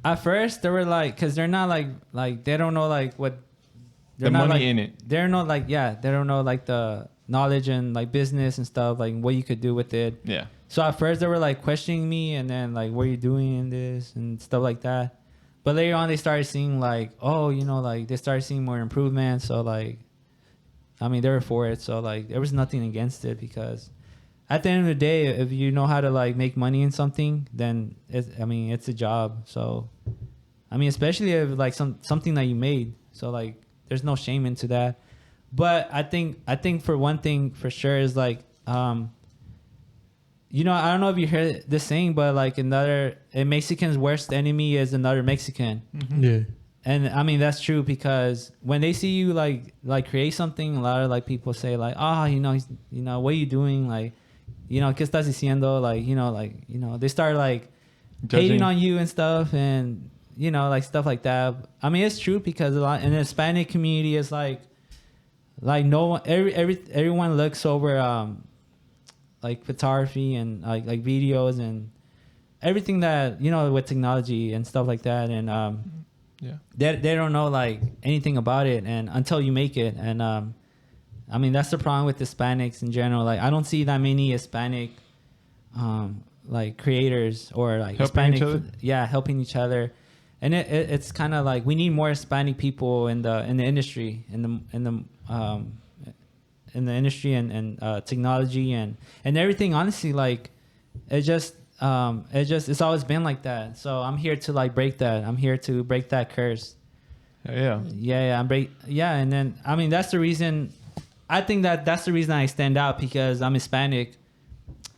At first, they were like, because they're not like they don't know like what they're The not money like, in it. They're not like they don't know like the knowledge and like business and stuff, like what you could do with it. Yeah. So at first they were like questioning me, and then like, what are you doing in this and stuff like that. But later on, they started seeing like, oh, like they started seeing more improvements. So like, I mean, they were for it. So like, there was nothing against it, because at the end of the day, if you know how to like make money in something, then it's a job. So, I mean, especially if like something that you made. So like, there's no shame into that. But I think for one thing for sure is like, I don't know if you heard this saying, but like a Mexican's worst enemy is another Mexican. Mm-hmm. Yeah. And I mean, that's true, because when they see you like create something, a lot of like people say like, what are you doing? Like, ¿qué estás diciendo? Like, they start like Judging. hating on you and stuff, and like stuff like that. I mean, it's true, because a lot in the Hispanic community is like no one, everyone looks over like photography and like videos and everything that with technology and stuff like that, and Yeah. they don't know like anything about it, and until you make it. And I mean, that's the problem with Hispanics in general. Like, I don't see that many Hispanic like creators or like Helping Hispanic each other? helping each other. And it's kind of like we need more Hispanic people in the industry, in the industry and technology and everything. Honestly, like it's always been like that. So I'm here to like break that. I'm here to break that curse. Yeah. And then I mean, that's the reason. I think that's the reason I stand out, because I'm Hispanic,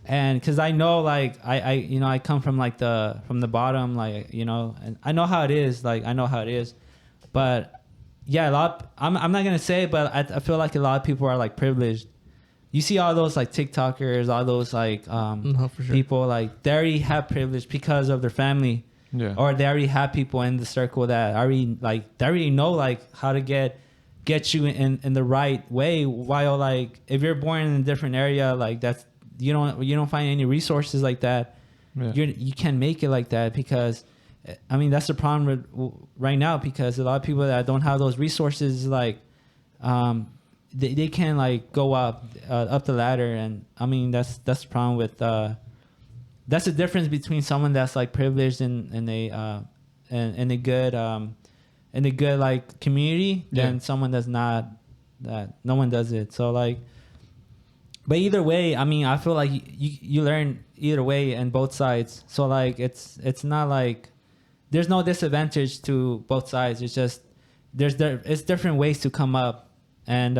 and because I know like I come from like from the bottom, like and I know how it is. But yeah, I'm not gonna say it, but I feel like a lot of people are like privileged. You see all those like TikTokers, all those like No, for sure. people, like they already have privilege because of their family. Yeah. Or they already have people in the circle that already know like how to get get you in the right way. While like if you're born in a different area, like that's you don't find any resources like that. Yeah. You can't make it like that because I mean that's the problem right now because a lot of people that don't have those resources like they can like go up the ladder, and I mean that's the problem with that's the difference between someone that's like privileged in a good like community than someone that's not, that no one does it. So like, but either way, I mean, I feel like you learn either way in both sides. So like, it's not like there's no disadvantage to both sides. It's just it's different ways to come up, and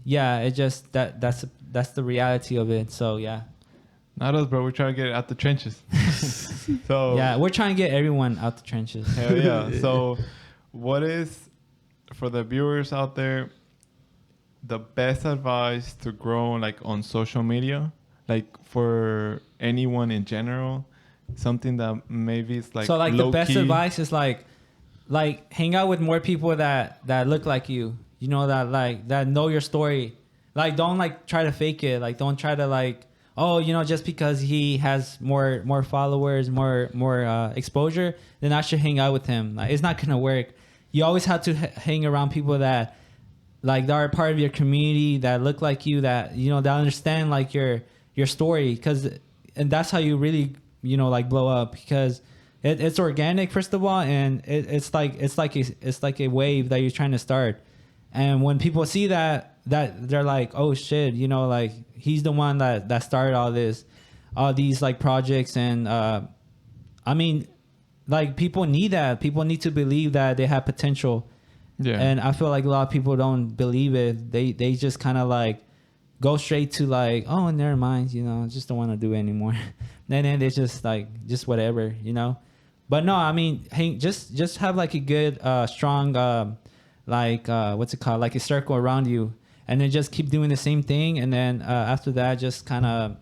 yeah, it just that's the reality of it. So yeah. Not us, bro. We're trying to get out the trenches. So Yeah, we're trying to get everyone out the trenches. hell yeah. So what is, for the viewers out there, the best advice to grow like on social media, like for anyone in general? Something that maybe it's like so like the best low-key. advice is like hang out with more people that look like you, you know, that know your story. Like don't like try to fake it. Like don't try to like, oh, you know, just because he has more followers, more exposure, then I should hang out with him. Like it's not gonna work. You always have to hang around people that like that are part of your community, that look like you, that you know, that understand like your story, and that's how you really, you know, like blow up, because it's organic first of all, and it's like a wave that you're trying to start. And when people see that they're like, oh shit, you know, like he's the one that started all these like projects. And I mean, like people need that. People need to believe that they have potential. Yeah. And I feel like a lot of people don't believe it. They just kind of like go straight to like, oh, never mind, you know, I just don't want to do it anymore. And then they just like, just whatever, you know. But no, I mean, just have like a good, strong, what's it called? Like a circle around you. And then just keep doing the same thing. And then after that, just kind of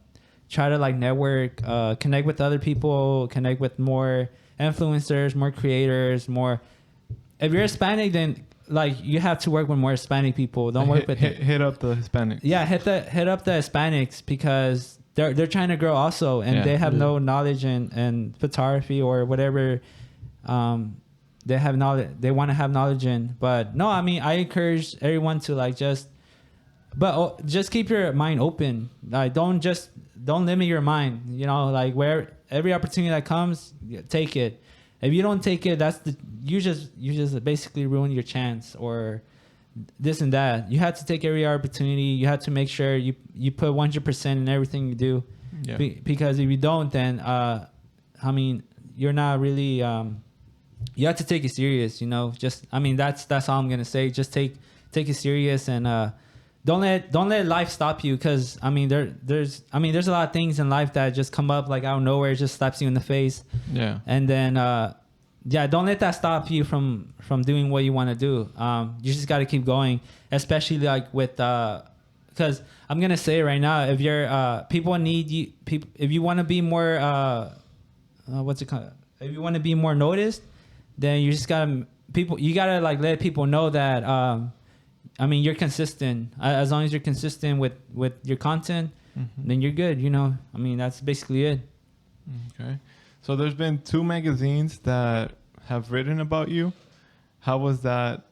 try to like network, connect with other people, connect with more influencers, more creators, more. If you're Hispanic, then like you have to work with more Hispanic people. Don't work with hit up the Hispanics. Yeah, hit up the Hispanics, because they're trying to grow also, and they have no knowledge in photography or whatever. They have knowledge. They want to have knowledge in. But no, I mean, I encourage everyone to like just keep your mind open. Like don't limit your mind. You know, like where every opportunity that comes, take it. If you don't take it, you just basically ruin your chance, or this and that. You have to take every opportunity. You have to make sure you put 100% in everything you do. Yeah. Because if you don't, then I mean, you're not really. You have to take it serious. You know, that's all I'm gonna say. Just take it serious, and don't let life stop you. Because I mean, there's a lot of things in life that just come up like out of nowhere, just slaps you in the face. Yeah. And then don't let that stop you from doing what you want to do. You just got to keep going, especially like with because I'm gonna say right now, if you're people need you, if you want to be more what's it called? If you want to be more noticed, then you just gotta like let people know that I mean, you're consistent. As long as you're consistent with your content, then you're good. You know, I mean, that's basically it. Okay. So there's been 2 magazines that have written about you. How was that?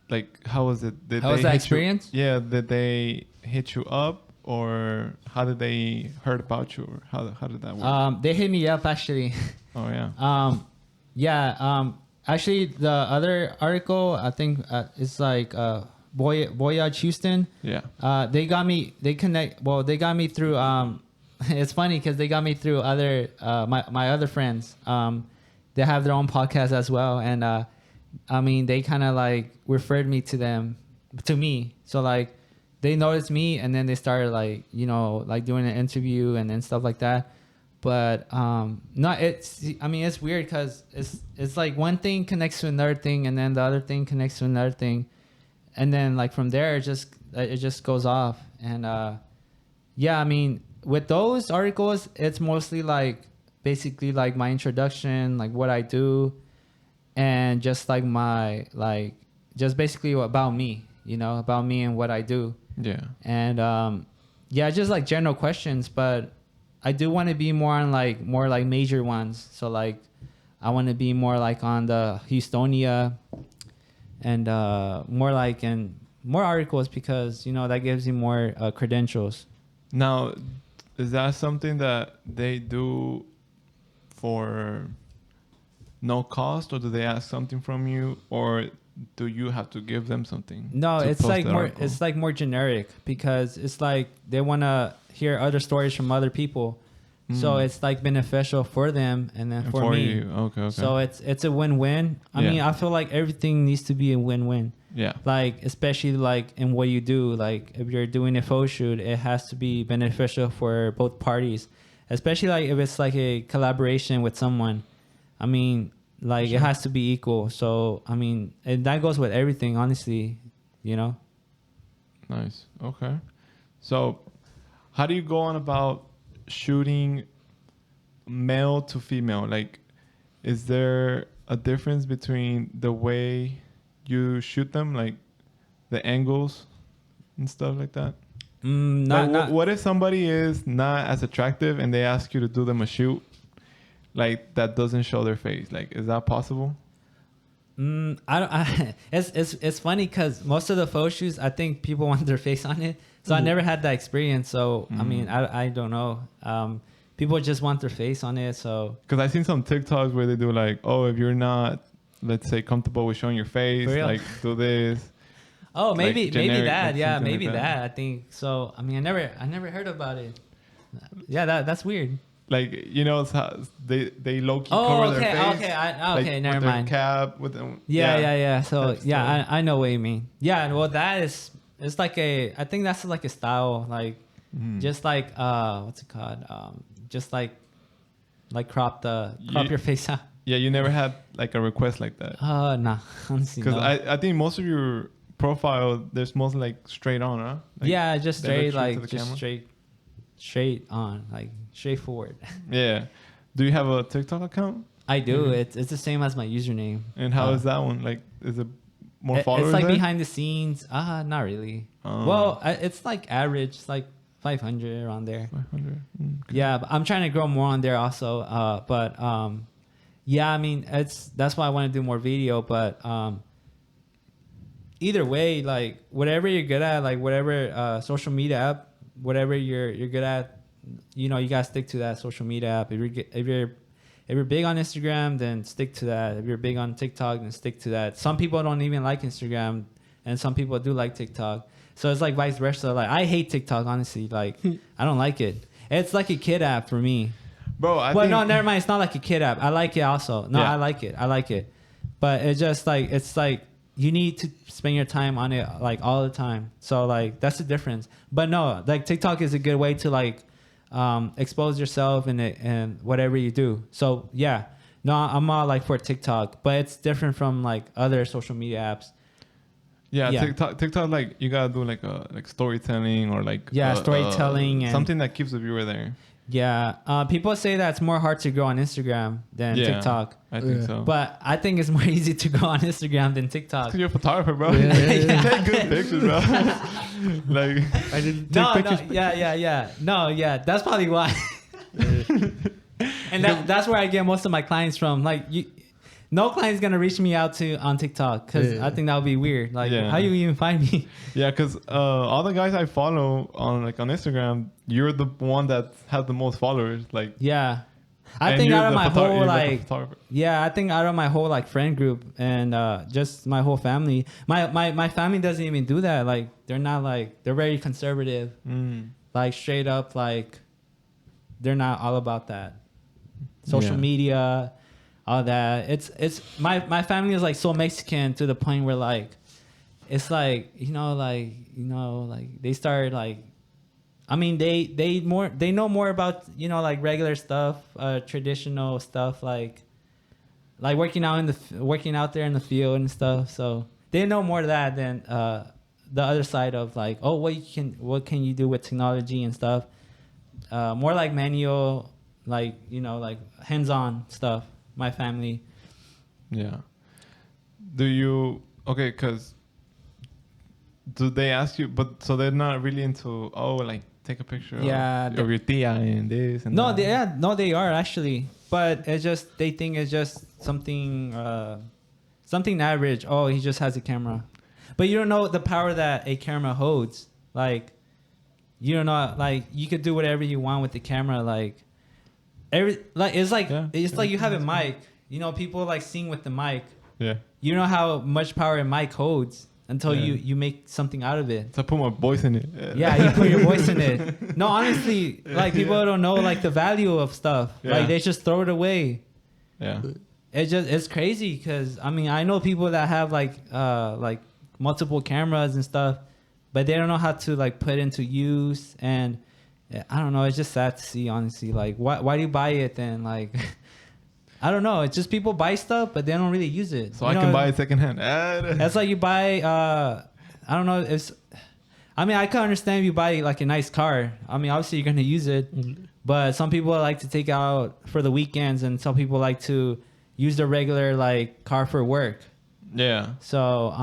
Like, how was it? How was that experience? Did they hit you up, or how did they heard about you, or how did that work? They hit me up actually. Oh yeah. Actually, the other article, I think it's like Voyage Houston. Yeah. They got me. They got me through. It's funny because they got me through other my other friends. They have their own podcast as well, and I mean, they kind of like referred me to me. So like, they noticed me, and then they started like, you know, like doing an interview and stuff like that. But it's weird because it's like one thing connects to another thing, and then the other thing connects to another thing, and then like from there it just goes off. And I mean, with those articles, it's mostly like basically like my introduction, like what I do, and just like my like just basically about me, about me and what I do. Yeah. And yeah, just like general questions, but I do want to be more on like more like major ones. So like I want to be more like on the Houstonia and more articles because that gives you more credentials. Now, is that something that they do for no cost, or do they ask something from you, or do you have to give them something? No, to it's post like the more article? it's like more generic because it's like they want to hear other stories from other people. So it's like beneficial for them and then And for me. you. Okay. So it's a win-win. I Yeah. mean, I feel like everything needs to be a win-win. Yeah. Like especially like in what you do, like if you're doing a photo shoot, it has to be beneficial for both parties. Especially like if it's like a collaboration with someone. I mean, like Sure. it has to be equal. So I mean, and that goes with everything, honestly. Nice. Okay. So, how do you go on about shooting male to female? Like, is there a difference between the way you shoot them, like the angles and stuff like that? What if somebody is not as attractive and they ask you to do them a shoot, like that doesn't show their face? Like, is that possible? I don't. It's funny because most of the photo shoots, I think people want their face on it. So I never had that experience. So I mean, I don't know. People just want their face on it. So Because I've seen some TikToks where they do like, oh, if you're not, let's say, comfortable with showing your face, For real? like do this. oh, maybe generic, maybe that. like Yeah, something maybe like that. that. I think so. I mean, I never heard about it. Yeah, that's weird. Like, it's how they low key Oh, cover okay, their face. okay, like, never with their mind. cap, with them. Yeah. So Type yeah, stuff. I know what you mean. Yeah, well, it's like I think that's like a style, like just like what's it called? Just like crop your face out. Yeah, you never had like a request like that. Nah, honestly, Because no. I think most of your profile, there's mostly like straight on, huh? Like, Yeah, just they look straight, straight to like the just camera? straight on, like straightforward. Yeah. Do you have a TikTok account? I do. Mhm. It's the same as my username. And how is that one? Like, is it more It's followers like there? behind the scenes. Not really. Oh. Well, it's like average, it's like 500 around there. 500. Okay. Yeah, but I'm trying to grow more on there also. Yeah, I mean, that's why I want to do more video. But either way, like whatever you're good at, like whatever social media app, whatever you're good at, you gotta stick to that social media app. If you're big on Instagram, then stick to that. If you're big on TikTok, then stick to that. Some people don't even like Instagram, and some people do like TikTok. So it's like vice versa. Like I hate TikTok, honestly. Like I don't like it. It's like a kid app for me. Bro, No, never mind. It's not like a kid app. I like it also. No, Yeah. I like it. But it's just like you need to spend your time on it like all the time. So like that's the difference. But no, like TikTok is a good way to like expose yourself and whatever you do. So yeah, no, I'm all like for TikTok, but it's different from like other social media apps. Yeah, Yeah. TikTok, like you gotta do like storytelling or like Storytelling and something that keeps the viewer there. Yeah, people say that it's more hard to grow on Instagram than Yeah. TikTok. I think Yeah. so. But I think it's more easy to go on Instagram than TikTok. Because you're a photographer, bro. Yeah. You take good pictures, bro. Like, I didn't take No, pictures. yeah. No, yeah, that's probably why. And that's where I get most of my clients from. Like, no client's gonna reach me out on TikTok because Yeah. I think that would be weird. Like, Yeah. how you even find me? yeah, because all the guys I follow on Instagram, you're the one that has the most followers. Like, Yeah, I and think you're out of the my photo- whole you're the like. photographer. Yeah, I think out of my whole like friend group and just my whole family, my family doesn't even do that. Like they're not like they're very conservative, like straight up like they're not all about that. Social Yeah. media, all that. It's my family is like so Mexican to the point where like it's like like they started like I mean, they know more about like regular stuff, traditional stuff like working out there in the field and stuff. So they know more of that than the other side of like, oh, what can you do with technology and stuff. More like manual, like like hands-on stuff. My family. Yeah. Do you Okay, because do they ask you? But so they're not really into like take a picture Yeah, of your tia and this and No, that. they are actually, but it's just they think it's just something average. Oh, he just has a camera, but you don't know the power that a camera holds. Like, you don't know, like you could do whatever you want with the camera. Like, it's like Yeah, it's yeah, like you have a that's mic. You know, people like sing with the mic. Yeah. You know how much power a mic holds until Yeah. you make something out of it. So I put my voice in it. Yeah, you put your voice in it. No, honestly, like people don't know like the value of stuff. Yeah. Like they just throw it away. Yeah. It's crazy because I mean I know people that have like multiple cameras and stuff, but they don't know how to like put into use. And I don't know. It's just sad to see, honestly. Like why do you buy it then? Like I don't know. It's just people buy stuff, but they don't really use it. So You I know, can buy it secondhand. That's like you buy. I don't know. I mean, I can understand if you buy like a nice car. I mean, obviously you're gonna use it, but some people like to take out for the weekends, and some people like to use the regular like car for work. Yeah. So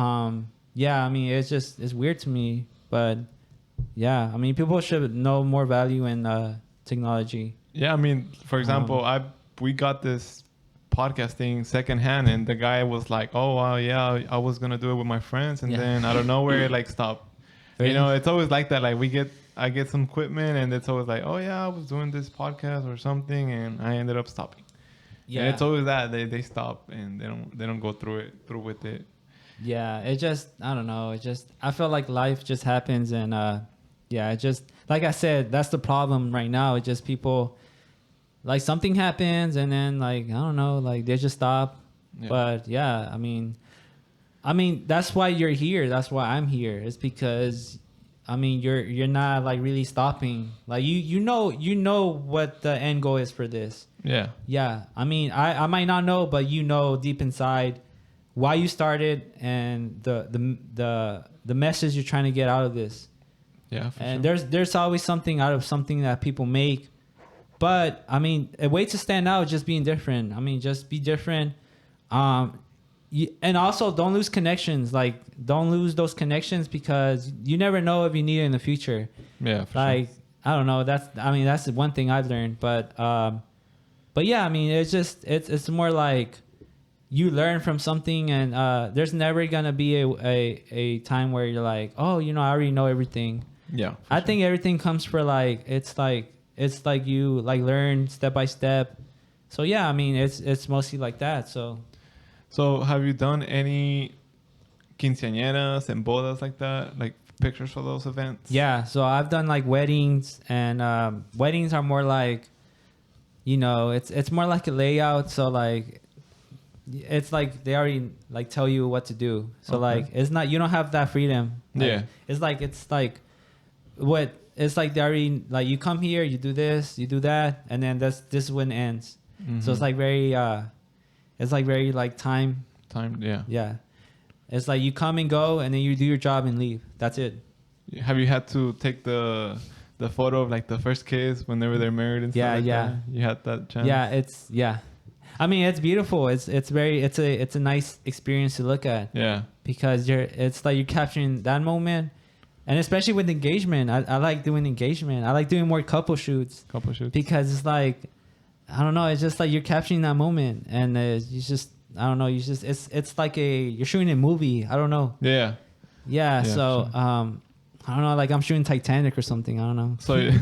yeah. I mean, it's weird to me, but yeah. I mean, people should know more value in technology. Yeah. I mean, for example, we got this podcast thing secondhand, and the guy was like, "Oh wow, yeah, I was gonna do it with my friends," and Yeah. then out of nowhere, like stop. You know, it's always like that. Like I get some equipment, and it's always like, "Oh yeah, I was doing this podcast or something," and I ended up stopping. Yeah. And it's always that they stop and they don't go through with it. Yeah, it just I don't know. It just I feel like life just happens, and yeah, it just like I said, that's the problem right now. It's just people like something happens, and then like I don't know, like they just stop. Yeah. But yeah, I mean that's why you're here. That's why I'm here. It's because I mean you're not like really stopping. Like you know what the end goal is for this. Yeah. Yeah, I mean, I might not know, but you know deep inside why you started and the message you're trying to get out of this. Yeah. And there's always something out of something that people make. But I mean, a way to stand out is just being different. I mean, just be different. And also don't lose connections. Like don't lose those connections because you never know if you need it in the future. Yeah. For Like sure. I don't know. That's the one thing I've learned. But yeah, I mean, it's more like you learn from something, and there's never gonna be a time where you're like, oh, you know, I already know everything. Yeah. I think everything comes for like it's like you like learn step by step. So yeah, I mean, it's mostly like that. So have you done any quinceañeras and bodas like that, like pictures for those events? Yeah, so I've done like weddings, and weddings are more like, you know, it's more like a layout. So like, it's like they already like tell you what to do. So Okay. like, it's not, you don't have that freedom. Like, Yeah. it's like they already like you come here, you do this, you do that, and then this is when it ends. Mm-hmm. So it's like very like time. Yeah. Yeah, it's like you come and go, and then you do your job and leave. That's it. Have you had to take the photo of like the first kiss whenever they're married and Yeah, stuff like yeah. that? You had that chance? Yeah. I mean, it's beautiful. It's a nice experience to look at Yeah. because it's like you're capturing that moment, and especially with engagement. I like doing engagement. I like doing more couple shoots Couple shoots. because it's like, I don't know. It's just like you're capturing that moment, and you just I don't know. You just it's like you're shooting a movie. I don't know. Yeah. Yeah. So sure. I don't know. Like I'm shooting Titanic or something. I don't know. So you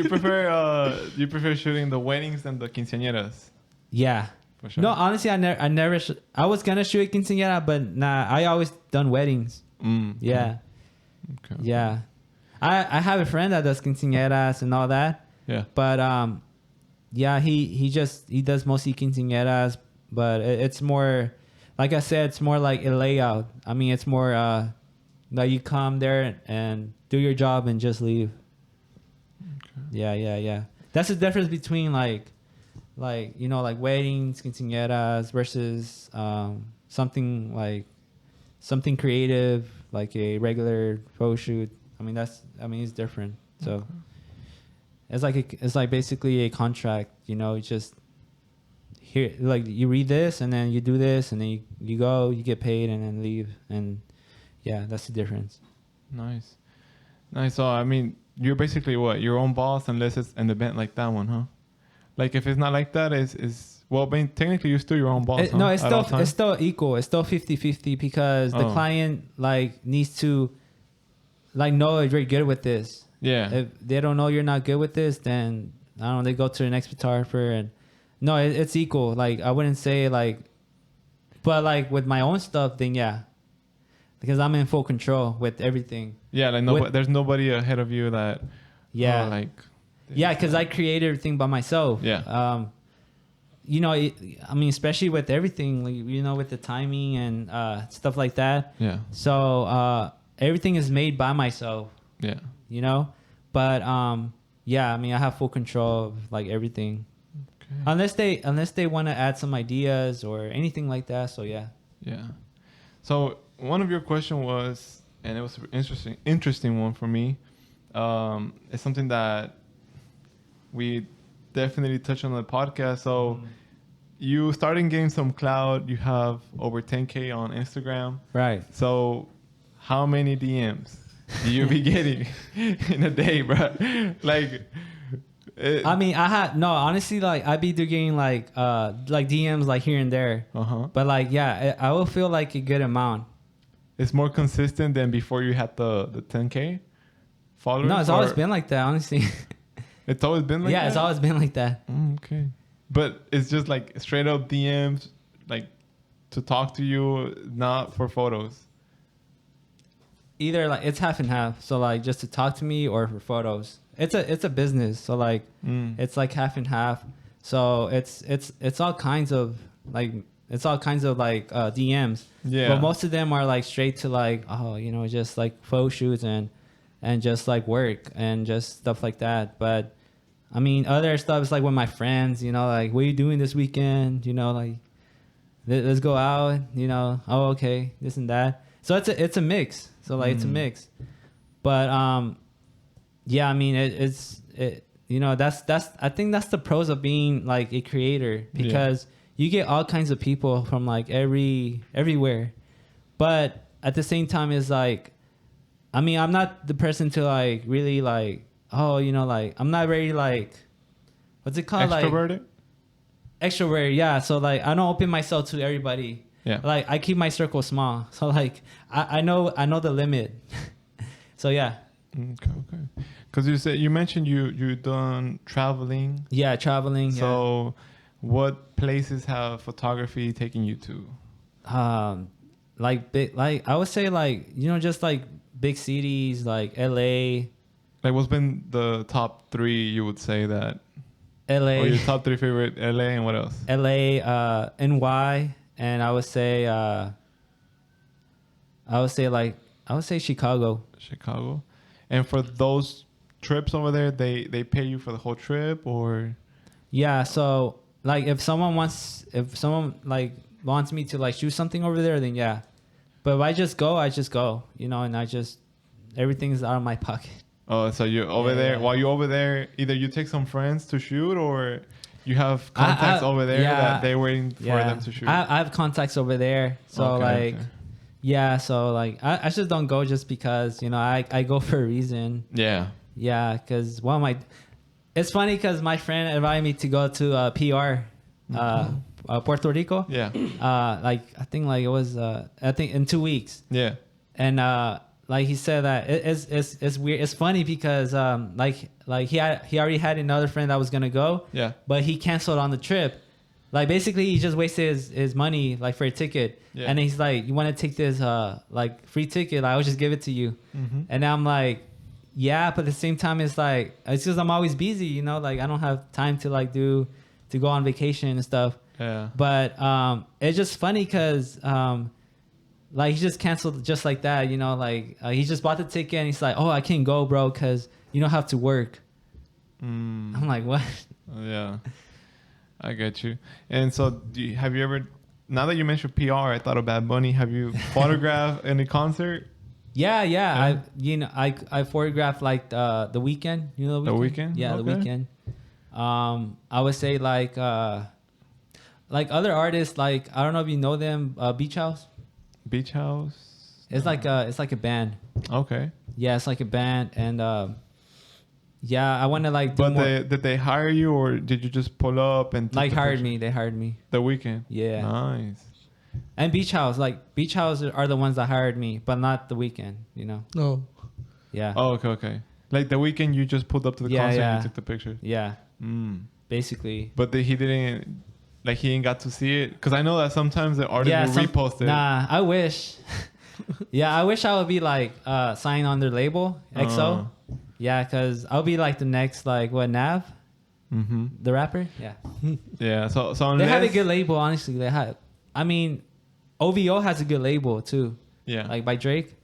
prefer shooting the weddings than the quinceañeras? Yeah. For sure. No, honestly, I never. I was gonna shoot a quinceañera, but nah. I always done weddings. Yeah. Okay. Yeah. I have a friend that does quinceañeras and all that. Yeah. But yeah, he does mostly quinceañeras, but it's more, like I said, it's more like a layout. I mean, it's more that you come there and do your job and just leave. Okay. Yeah. That's the difference between like you know, like weddings, quinceañeras versus something creative like a regular photo shoot. I mean, it's different. So. Okay. It's like basically a contract, you know. It's just here, like you read this and then you do this and then you go, you get paid and then leave. And yeah, that's the difference. Nice. So I mean, you're basically what, your own boss, unless it's an event like that one, huh? Like if it's not like that, is well, I mean, technically you're still your own boss. No, huh? it's still equal. It's still 50-50 because the client like needs to like know if you're good with this. Yeah. If they don't know you're not good with this, then I don't know, they go to the next photographer. And no, it's equal. Like I wouldn't say like, but like with my own stuff, then yeah, because I'm in full control with everything. Yeah, like there's nobody ahead of you that. Yeah. Yeah, because I create everything by myself. Yeah. You know, I mean, especially with everything, like, you know, with the timing and stuff like that. Yeah. So everything is made by myself. Yeah. You know, but yeah, I mean, I have full control of like everything, unless they want to add some ideas or anything like that. So yeah. Yeah. So one of your question was, and it was an interesting one for me. It's something that we definitely touched on the podcast. So you started getting some clout. You have over 10K on Instagram. Right. So how many DMs do you be getting in a day, bro? Like, I mean, honestly, like I be getting like DMs like here and there. But like, yeah, I will feel like a good amount. It's more consistent than before you had the 10K followers? No, it's always been like that, honestly. It's always been like that? Yeah, it's always been like that. Okay. But it's just like straight up DMs, like to talk to you, not for photos. Either like it's half and half. So like just to talk to me or for photos. It's a business. So like it's like half and half. So it's all kinds of like DMs. Yeah. But most of them are like straight to like, oh, you know, just like photo shoots and just like work and just stuff like that. But I mean, other stuff is like with my friends, you know, like, what are you doing this weekend? You know, like, let's go out, you know, oh, okay, this and that. So it's a mix. So like, it's a mix. But, yeah, I mean, it's you know, I think that's the pros of being like a creator, because you get all kinds of people from like everywhere. But at the same time, it's like, I mean, I'm not the person to like really like, oh, you know, like I'm not very like, what's it called? Extroverted? Like, extrovert, yeah. So like I don't open myself to everybody. Yeah. Like I keep my circle small. So like I know the limit. So yeah. Okay. Because you mentioned you done traveling. Yeah, traveling. So what places have photography taken you to? Like big, like I would say like, you know, just like big cities like LA. Like what's been the top 3 you would say that? LA. Or your top 3 favorite? LA, and what else? LA, NY, and I would say Chicago. Chicago. And for those trips over there, they pay you for the whole trip, or? Yeah, so like if someone like wants me to like shoot something over there, then yeah. But if I just go, you know, and everything's out of my pocket. Oh, so you're over there. Yeah. While you're over there, either you take some friends to shoot, or you have contacts over there that they're waiting for them to shoot. I have contacts over there. So yeah, so like I just don't go just because, you know, I go for a reason. Yeah. Yeah, because it's funny because my friend invited me to go to PR, Puerto Rico. Yeah. Like I think like it was in 2 weeks. Yeah. And like he said that it's weird. It's funny because like he already had another friend that was gonna go. Yeah. But he canceled on the trip. Like basically he just wasted his money like for a ticket. Yeah. And he's like, you want to take this like free ticket? Like, I'll just give it to you. Mm-hmm. And I'm like, yeah, but at the same time it's like it's because I'm always busy, you know, like I don't have time to like to go on vacation and stuff. Yeah. But it's just funny because like he just canceled just like that, you know, like he just bought the ticket and he's like, oh, I can't go, bro, because you don't have to work. I'm like, what? Yeah, I get you. And so have you ever, now that you mentioned PR, I thought of Bad Bunny. Have you photographed any concert? Yeah. I photographed like the weekend, you know, The Weeknd? Yeah, Okay. the weekend. I would say like like other artists, like I don't know if you know them, Beach House. Beach House. It's like a band. Okay. Yeah, it's like a band, and yeah, I want to like do But more. did they hire you, or did you just pull up and Like took the hired picture? me. They hired me. The Weekend. Yeah. Nice. And Beach House, like Beach House are the ones that hired me, but not the Weekend. You know. No. Yeah. Oh, okay. Like The Weekend, you just pulled up to the Yeah, concert yeah. and you took the picture. Yeah. Mm. Basically. But he didn't, like he didn't got to see it, because I know that sometimes the artist will repost it. Nah, I wish. Yeah, I wish I would be like signed on their label XO. Yeah, because I'll be like the next like Nav, Mm-hmm. the rapper. Yeah, Yeah. So they unless, have a good label. Honestly, they have. I mean, OVO has a good label too, Yeah. like by Drake.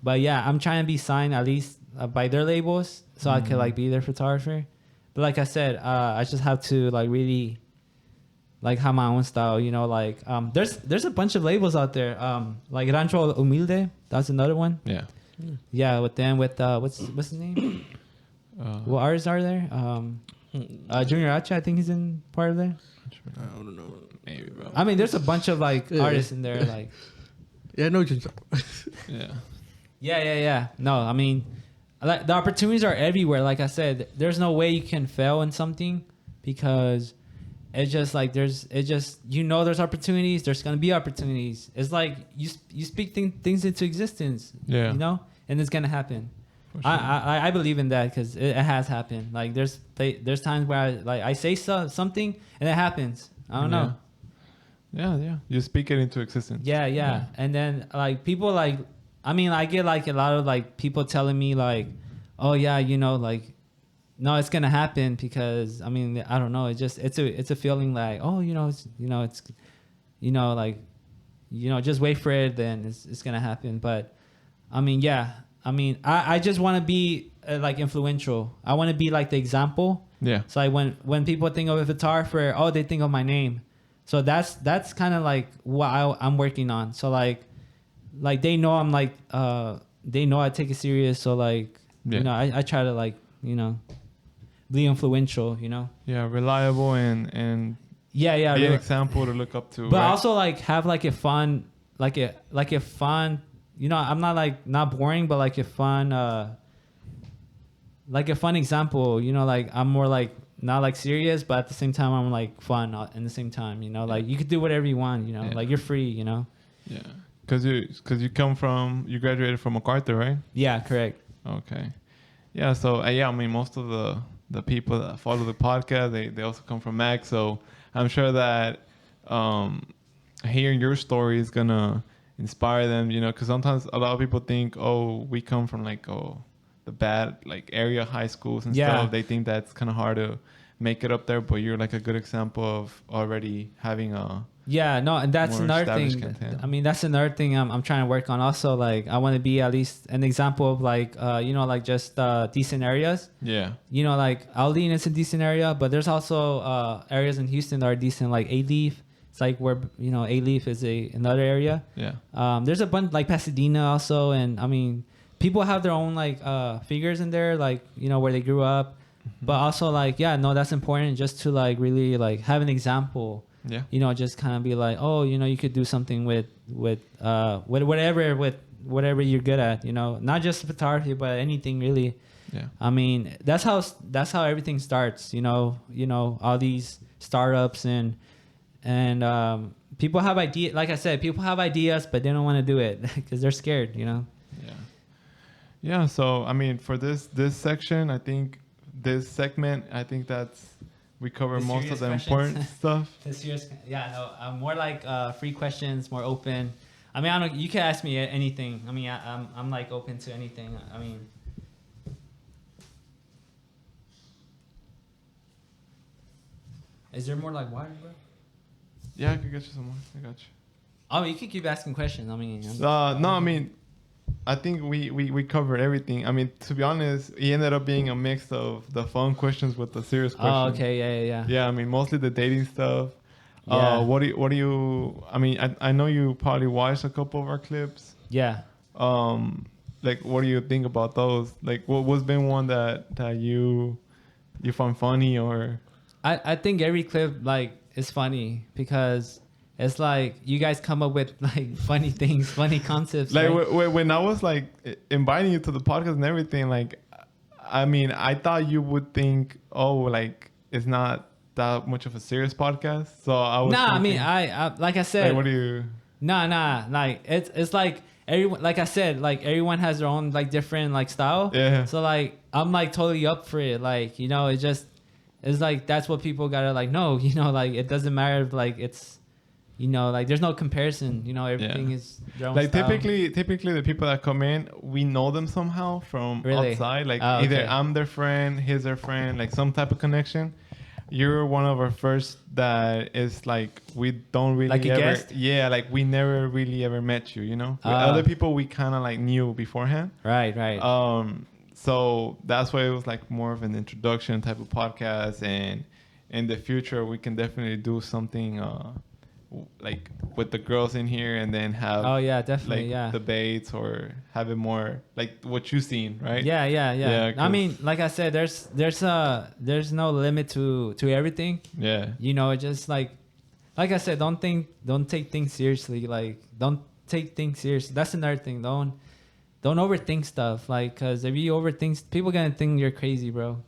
But yeah, I'm trying to be signed at least by their labels so I could like be their photographer. But like I said, I just have to like really like have my own style, you know. Like there's a bunch of labels out there. Like Rancho Humilde, that's another one. Yeah. Yeah, with them, with what's his name? What artists are there? Junior H, I think he's in part of there. I don't know. Maybe, bro. I mean, there's a bunch of like Yeah. artists in there. Like, Yeah, I know what you're Yeah. yeah. No, I mean, like the opportunities are everywhere. Like I said, there's no way you can fail in something because it's just like there's opportunities. There's gonna be opportunities. It's like you speak things into existence. Yeah. You know, and it's gonna happen. For sure. I believe in that because it has happened. Like there's times where I say something and it happens. I don't know. Yeah. You speak it into existence. Yeah. And then like people like, I mean, I get like a lot of like people telling me like, oh yeah, you know, like, no, it's gonna happen because I mean I don't know. It's a feeling like, oh, it's like, just wait for it, then it's gonna happen. But I mean, yeah. I mean, I just want to be like influential. I want to be like the example. Yeah. So like when people think of a photographer, oh, they think of my name. So that's kind of like what I'm working on. So like they know I'm like they know I take it serious. So like I try to like be influential. Yeah, reliable and Yeah. be an example to look up to. But right? also like have like a fun fun. I'm not like not boring, but like a fun example. Like I'm more like not like serious, but at the same time I'm like fun in the same time. Like you could do whatever you want. Like you're free. Yeah, because you graduated from MacArthur, right? Yeah, correct. Okay. Yeah. So I mean, most of the people that follow the podcast, they also come from Mac. So I'm sure that hearing your story is gonna inspire them, because sometimes a lot of people think, oh, we come from like the bad like area high schools and stuff. They think that's kind of hard to make it up there, but you're like a good example of already having a and that's more another established thing. content. I mean, that's another thing I'm trying to work on. Also, like I want to be at least an example of like like just decent areas. Yeah. Like Aldine is a decent area, but there's also areas in Houston that are decent, like A-Leaf. It's like where A-Leaf is another area. Yeah. There's a bunch like Pasadena also, and I mean people have their own like figures in there, like where they grew up, but also like that's important just to like really like have an example. Yeah. Just kind of be like, oh, you could do something with whatever you're good at. Not just photography, but anything really. Yeah. I mean that's how everything starts. All these startups and people have ideas. Like I said, people have ideas, but they don't want to do it because they're scared. Yeah. So I mean, for this section, I think this segment, I think we cover The most of the serious important questions. stuff. More like free questions, more open. I mean, I don't. You can ask me anything. I mean, I'm like open to anything. I mean. Is there more like water, bro? Yeah, I could get you some more. I got you. Oh, you could keep asking questions. I mean, No, I mean, I think we covered everything. I mean, to be honest, it ended up being a mix of the fun questions with the serious questions. oh, okay, yeah. Yeah, I mean, mostly the dating stuff. Yeah. What do you? I mean, I know you probably watched a couple of our clips. Yeah. Like, what do you think about those? Like, what's been one that you find funny or? I think every clip, like it's funny because it's like you guys come up with like funny things, funny concepts. Like when I was like inviting you to the podcast and everything, like, I mean, I thought you would think, oh, like it's not that much of a serious podcast. So I was. Nah, I thinking, mean, I like I said, like, what do you? nah. Like it's like everyone, like I said, like everyone has their own like different like style. Yeah. So like I'm like totally up for it. Like it's like that's what people gotta like know. Like it doesn't matter if like it's. Like there's no comparison. Everything is their own Like style. typically the people that come in, we know them somehow from Really? outside. Like Oh, either okay. I'm their friend, he's their friend, like some type of connection. You're one of our first that is like we don't really Like a ever, guest? yeah, like we never really ever met you. With other people we kind of like knew beforehand. Right. So that's why it was like more of an introduction type of podcast, and in the future we can definitely do something like with the girls in here, and then have Oh yeah, definitely. like Yeah. debates, or have it more like what you've seen, right? Yeah. Yeah, I 'cause- mean, like I said, there's no limit to everything. Yeah. It just like I said, don't take things seriously. Like don't take things seriously. That's another thing. Don't overthink stuff. Like, cause if you overthink, people gonna think you're crazy, bro.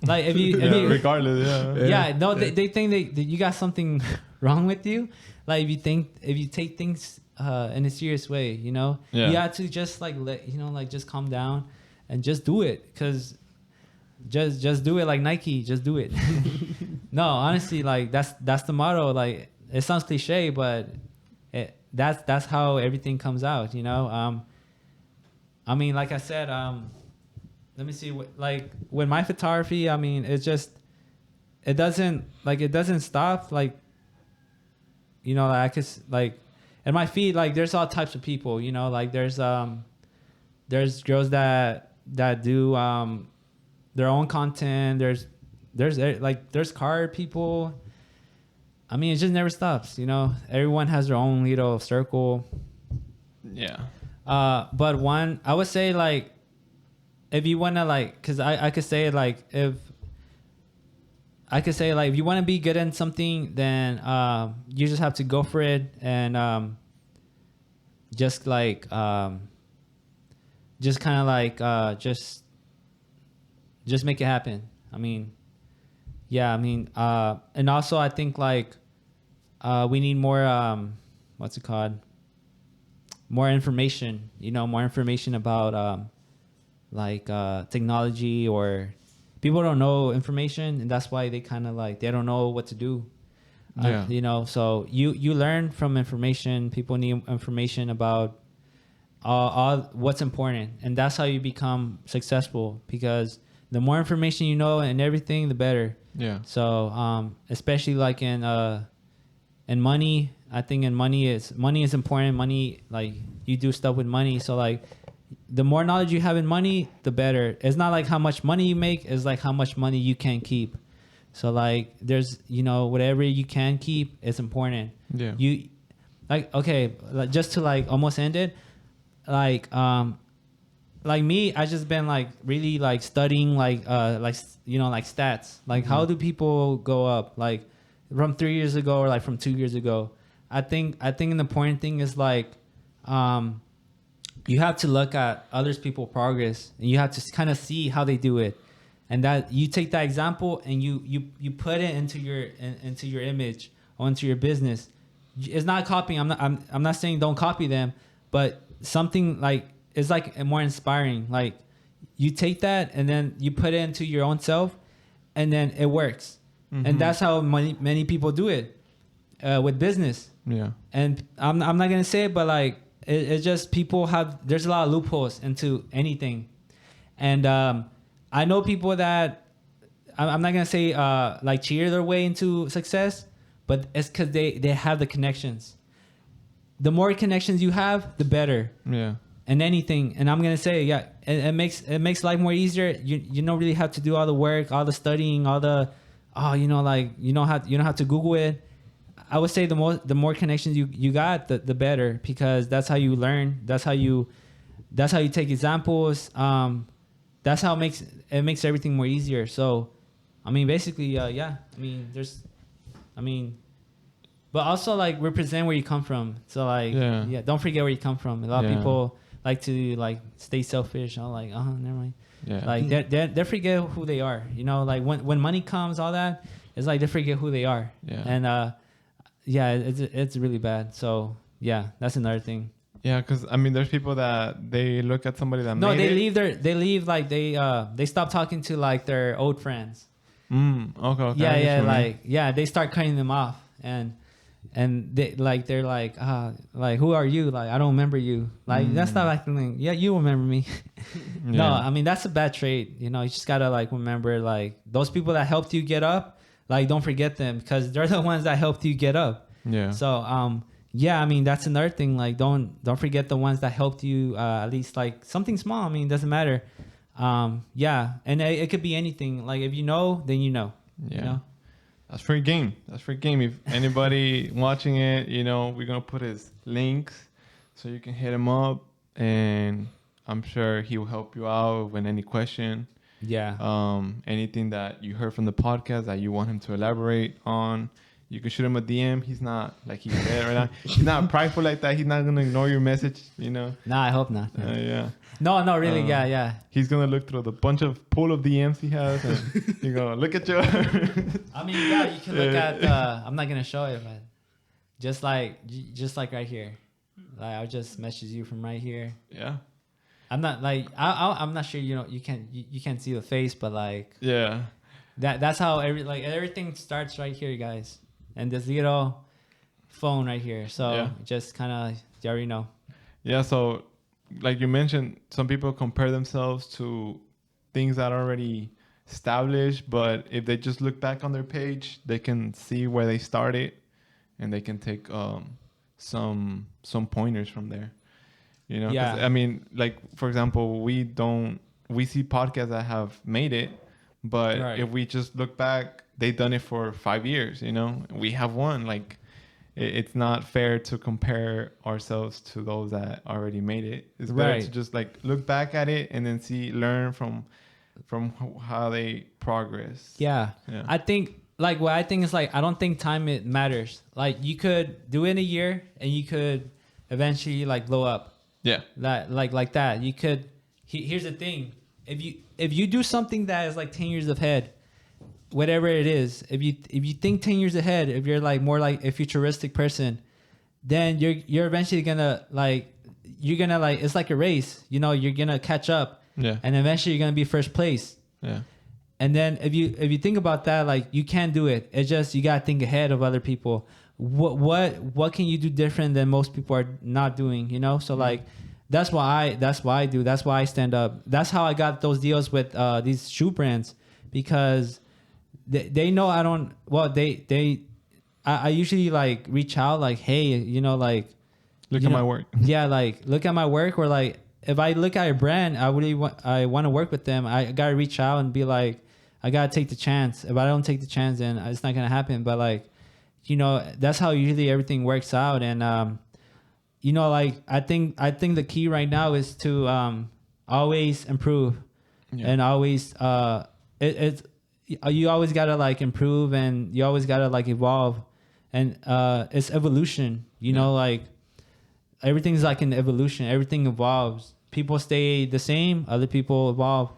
Like if you regardless, yeah, no, they think that you got something wrong with you. Like if you take things in a serious way, Yeah. you have to just like just calm down and just do it. Cause just do it like Nike, just do it. No, honestly, like that's the motto. Like it sounds cliche, but that's how everything comes out. I mean, like I said, let me see. Like with my photography, I mean, it doesn't stop. Like, I could like, in my feed, like there's all types of people. Like there's girls that do their own content. There's car people. I mean, it just never stops. Everyone has their own little circle. Yeah. But I would say like, if you want to like, cause I could say like, if you want to be good in something, then you just have to go for it, and just like just kind of like just make it happen. I mean, yeah, I mean, and also I think like we need more what's it called? More information. More information about like technology, or people don't know information, and that's why they kind of like they don't know what to do. Yeah. So you learn from information. People need information about all what's important, and that's how you become successful, because the more information you know and everything, the better. Yeah. So especially like in money, I think money is important. Money, like you do stuff with money, so like the more knowledge you have in money, the better. It's not like how much money you make, it's like how much money you can keep. So like there's whatever you can keep, it's important. Yeah. You like, okay, like, just to like almost end it, like me, I just been like really like studying like like stats, like how do people go up, like from 3 years ago or like from 2 years ago. I think an important thing is like you have to look at others people's progress, and you have to kind of see how they do it, and that you take that example and you put it into your image or into your business. It's not copying. I'm not saying don't copy them, but something like it's like more inspiring. Like you take that and then you put it into your own self, and then it works. Mm-hmm. And that's how many people do it with business. Yeah. And I'm not gonna say it, but like it's just people there's a lot of loopholes into anything, and I know people that I'm not gonna say like cheer their way into success, but it's because they have the connections. The more connections you have, the better. Yeah. And anything, and I'm gonna say, yeah, it makes life more easier. You don't really have to do all the work, all the studying, all the like you don't have to Google it. I would say the more connections you got, the better, because that's how you learn. That's how you take examples. That's how it makes everything more easier. So, I mean, basically, yeah. I mean, I mean, but also like represent where you come from. So like, yeah, don't forget where you come from. A lot of people like to like stay selfish. I'm like, never mind. Yeah. Like they forget who they are. You know, like when money comes, all that, it's like they forget who they are. Yeah. And it's really bad. So yeah, that's another thing. Yeah, because I mean, there's people that they look at somebody that No, made they leave like they stop talking to like their old friends. Okay. Yeah, they start cutting them off, and they're like who are you? Like, I don't remember you. Like, that's not like, yeah, you remember me. No, I mean, that's a bad trait. You know, you just gotta like remember like those people that helped you get up. Like, don't forget them, because they're the ones that helped you get up. Yeah. So yeah, I mean, that's another thing. Like, don't forget the ones that helped you, at least like something small. I mean, it doesn't matter. Yeah, and it could be anything. Like, if you know, then you know. Yeah. You know? That's free game. If anybody watching it, you know, we're going to put his links so you can hit him up, and I'm sure he will help you out with any question. Yeah. Anything that you heard from the podcast that you want him to elaborate on, you can shoot him a DM. He's not like he's dead right now. He's not prideful like that. He's not going to ignore your message, you know. Nah, I hope not. Yeah. No, really. Yeah. He's going to look through the bunch of pool of DMs he has, and you're going to look at your... I mean, yeah, you can look at, I'm not going to show it, but just like right here. Like, I'll just message you from right here. Yeah. I'm not like, I'm not sure, you know, you can't see the face, but like, yeah. That's how everything starts right here, guys. And this little phone right here. So just kind of, you already know. Yeah. So like you mentioned, some people compare themselves to things that are already established, but if they just look back on their page, they can see where they started, and they can take some pointers from there. You know, yeah. I mean, like, for example, we see podcasts that have made it, but if we just look back, they've done it for 5 years, you know, we have one. Like, it's not fair to compare ourselves to those that already made it. It's better to just like look back at it and then learn from how they progress. Yeah. I think like what I think is like, I don't think time it matters. Like, you could do it in a year and you could eventually like blow up. Yeah. Like that. You could, here's the thing. If you do something that is like 10 years ahead, whatever it is, if you think 10 years ahead, if you're like more like a futuristic person, then you're eventually gonna like, it's like a race, you know, you're gonna catch up. Yeah. And eventually you're gonna be first place. Yeah. And then if you think about that, like, you can't do it. It's just, you gotta think ahead of other people. What can you do different than most people are not doing, you know? So like, that's why I do. That's why I stand up. That's how I got those deals with these shoe brands, because they know I don't. Well, I usually like reach out like, hey, you know, like, look at my work. Yeah, like, look at my work, or like, if I look at a brand, I want to work with them. I gotta reach out and be like, I gotta take the chance. If I don't take the chance, then it's not gonna happen. But like, you know, that's how usually everything works out. And you know, like, I think the key right now is to always improve, and always you always gotta like improve, and you always gotta like evolve, and it's evolution. You know, like, everything's like an evolution. Everything evolves. People stay the same. Other people evolve.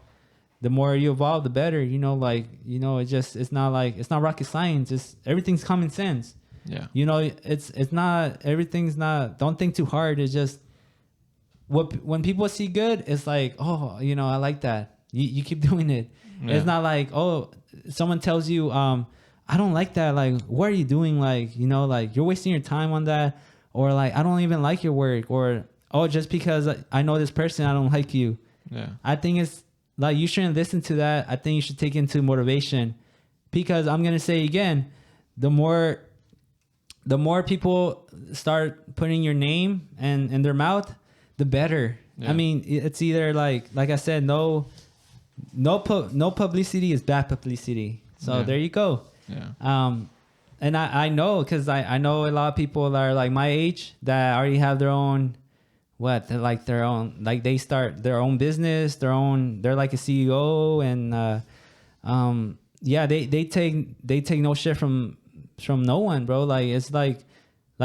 The more you evolve, the better. You know, like, you know, it's not rocket science. It's everything's common sense. Yeah. You know, it's not, everything's not, don't think too hard. It's just, when people see good, it's like, oh, you know, I like that. You keep doing it. Yeah. It's not like, oh, someone tells you, I don't like that. Like, what are you doing? Like, you know, like, you're wasting your time on that. Or like, I don't even like your work. Or, oh, just because I know this person, I don't like you. Yeah. I think it's like, you shouldn't listen to that. I think you should take it into motivation, because I'm going to say again, the more people start putting your name in their mouth, the better. Yeah. I mean, it's either like I said, no publicity is bad publicity. So there you go. Yeah. And I know, because I know a lot of people that are like my age that already have their own, they start their own business, they're like a CEO, and they take no shit from from no one, bro. Like it's like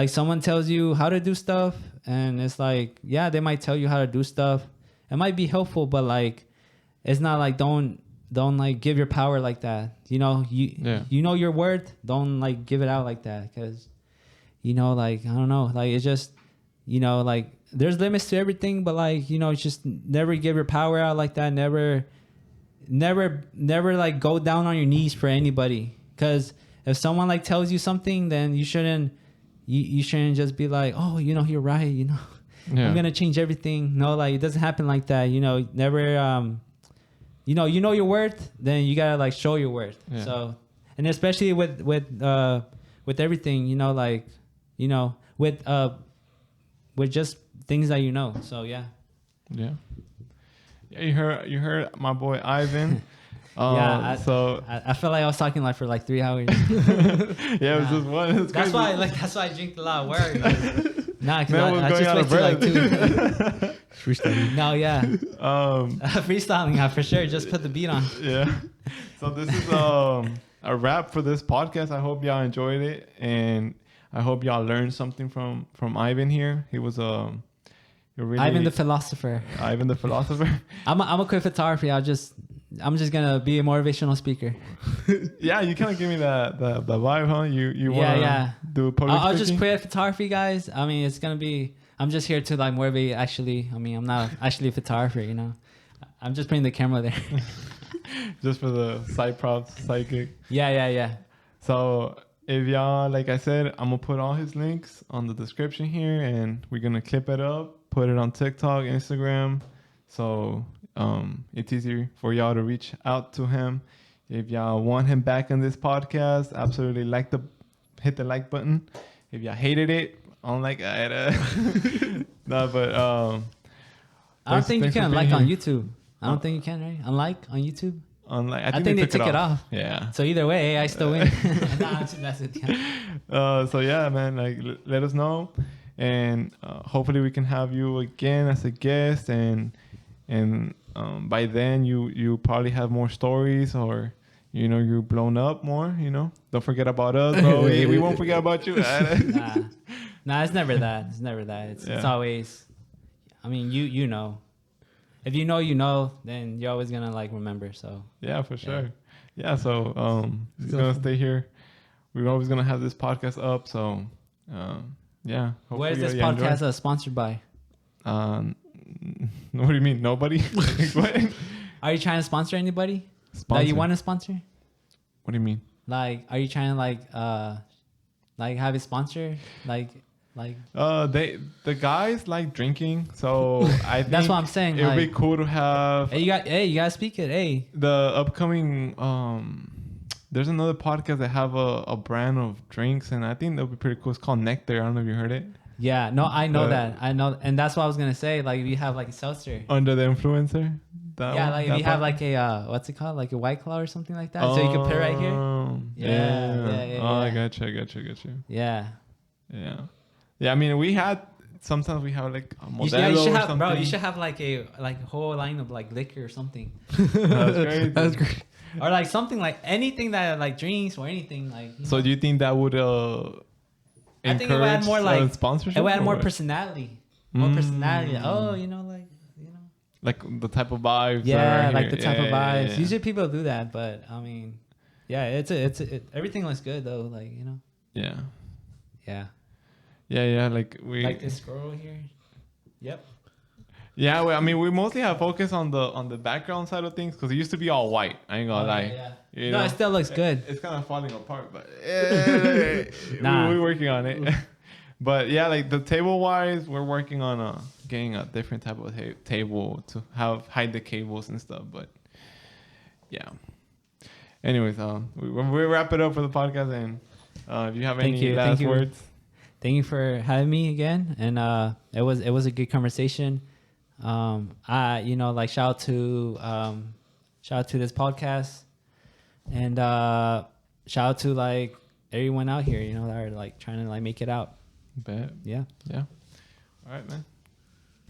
someone tells you how to do stuff, and it's like, yeah, they might tell you how to do stuff. It might be helpful, but like it's not like don't like give your power like that. You know, you know your worth. Don't like give it out like that, because you know, like I don't know, like it's just, you know, like there's limits to everything, but like, you know, it's just never give your power out like that. Never like go down on your knees for anybody, because if someone like tells you something, then you shouldn't just be like, oh, you know, you're right, you know, I'm gonna change everything. No, like it doesn't happen like that. You know, never you know your worth, then you gotta like show your worth. So, and especially with everything, you know, like, you know, with just things that you know. So yeah. You heard my boy Ivan. I felt like I was talking like for like 3 hours. It was just one. That's why I drink a lot of water. Nah, because I just wasted like 2. Freestyling. No, yeah. Freestyling, yeah, for sure. Just put the beat on. Yeah. So this is a wrap for this podcast. I hope y'all enjoyed it, and I hope y'all learned something from Ivan here. He was really Ivan the philosopher. Ivan the philosopher. I'm a quit photography. I'm just gonna be a motivational speaker. Yeah, you kind of give me the vibe, huh? You want to do public I'll speaking? just quit photography, guys. I mean, it's gonna be. I'm just here to like motivate. Actually, I mean, I'm not actually a photographer. You know, I'm just putting the camera there. Just for the side props, side gig. Yeah. So if y'all, like I said, I'm gonna put all his links on the description here, and we're gonna clip it up, put it on TikTok, Instagram, so it's easier for y'all to reach out to him. If y'all want him back on this podcast, absolutely hit the like button. If y'all hated it, unlike no, but I don't think you can unlike on YouTube. I don't think you can, right? Unlike on YouTube. I think they took it off. Yeah. So either way, I still win. That's it. So yeah, man, like let us know, and hopefully we can have you again as a guest, and by then you probably have more stories, or you know, you're blown up more. You know, don't forget about us, bro. we won't forget about you. Nah, it's never that. It's always. I mean, you know. If you know, then you're always gonna like remember. So yeah, for sure. Yeah, so it's gonna stay here. We're always gonna have this podcast up. So yeah. Where is this podcast sponsored by? What do you mean? Nobody? What? Are you trying to sponsor anybody that you want to sponsor? What do you mean? Like, are you trying to like have it sponsor? Like the guys like drinking, so I think that's what I'm saying. It would be cool to have. Hey, you gotta speak it. Hey, the upcoming there's another podcast that have a brand of drinks, and I think that would be pretty cool. It's called Nectar. I don't know if you heard it. Yeah, no, I know that. I know, and that's what I was gonna say. Like, if you have like a seltzer under the influencer. Like if you have like a what's it called, like a White Claw or something like that, so you can put it right here. Yeah. Oh, I got you. Yeah. I mean, sometimes we have like a Modelo you should or have, something. bro. You should have like a whole line of like liquor or something. That's great. That's great. Or like something like anything that like drinks or anything like. So do you think that would I think it would add more like sponsorship? It would add more personality. More personality. Oh, you know, like the type of vibes. Yeah, like the type of vibes. Yeah. Usually people do that, but I mean, yeah, everything looks good though. Like, you know. Yeah. Yeah. Like this girl here. Yep. Yeah, well, I mean, we mostly have focus on the background side of things, because it used to be all white. I ain't gonna lie. Yeah. You No, know? it still looks good. It's kind of falling apart, but Nah. we're working on it. But yeah, like the table wise, we're working on getting a different type of table to hide the cables and stuff. But yeah. Anyways, we wrap it up for the podcast, and if you have any last words. Thank you for having me again, and it was a good conversation. Shout out to this podcast, and shout out to like everyone out here, you know, that are like trying to like make it out. Bet. Yeah. All right, man.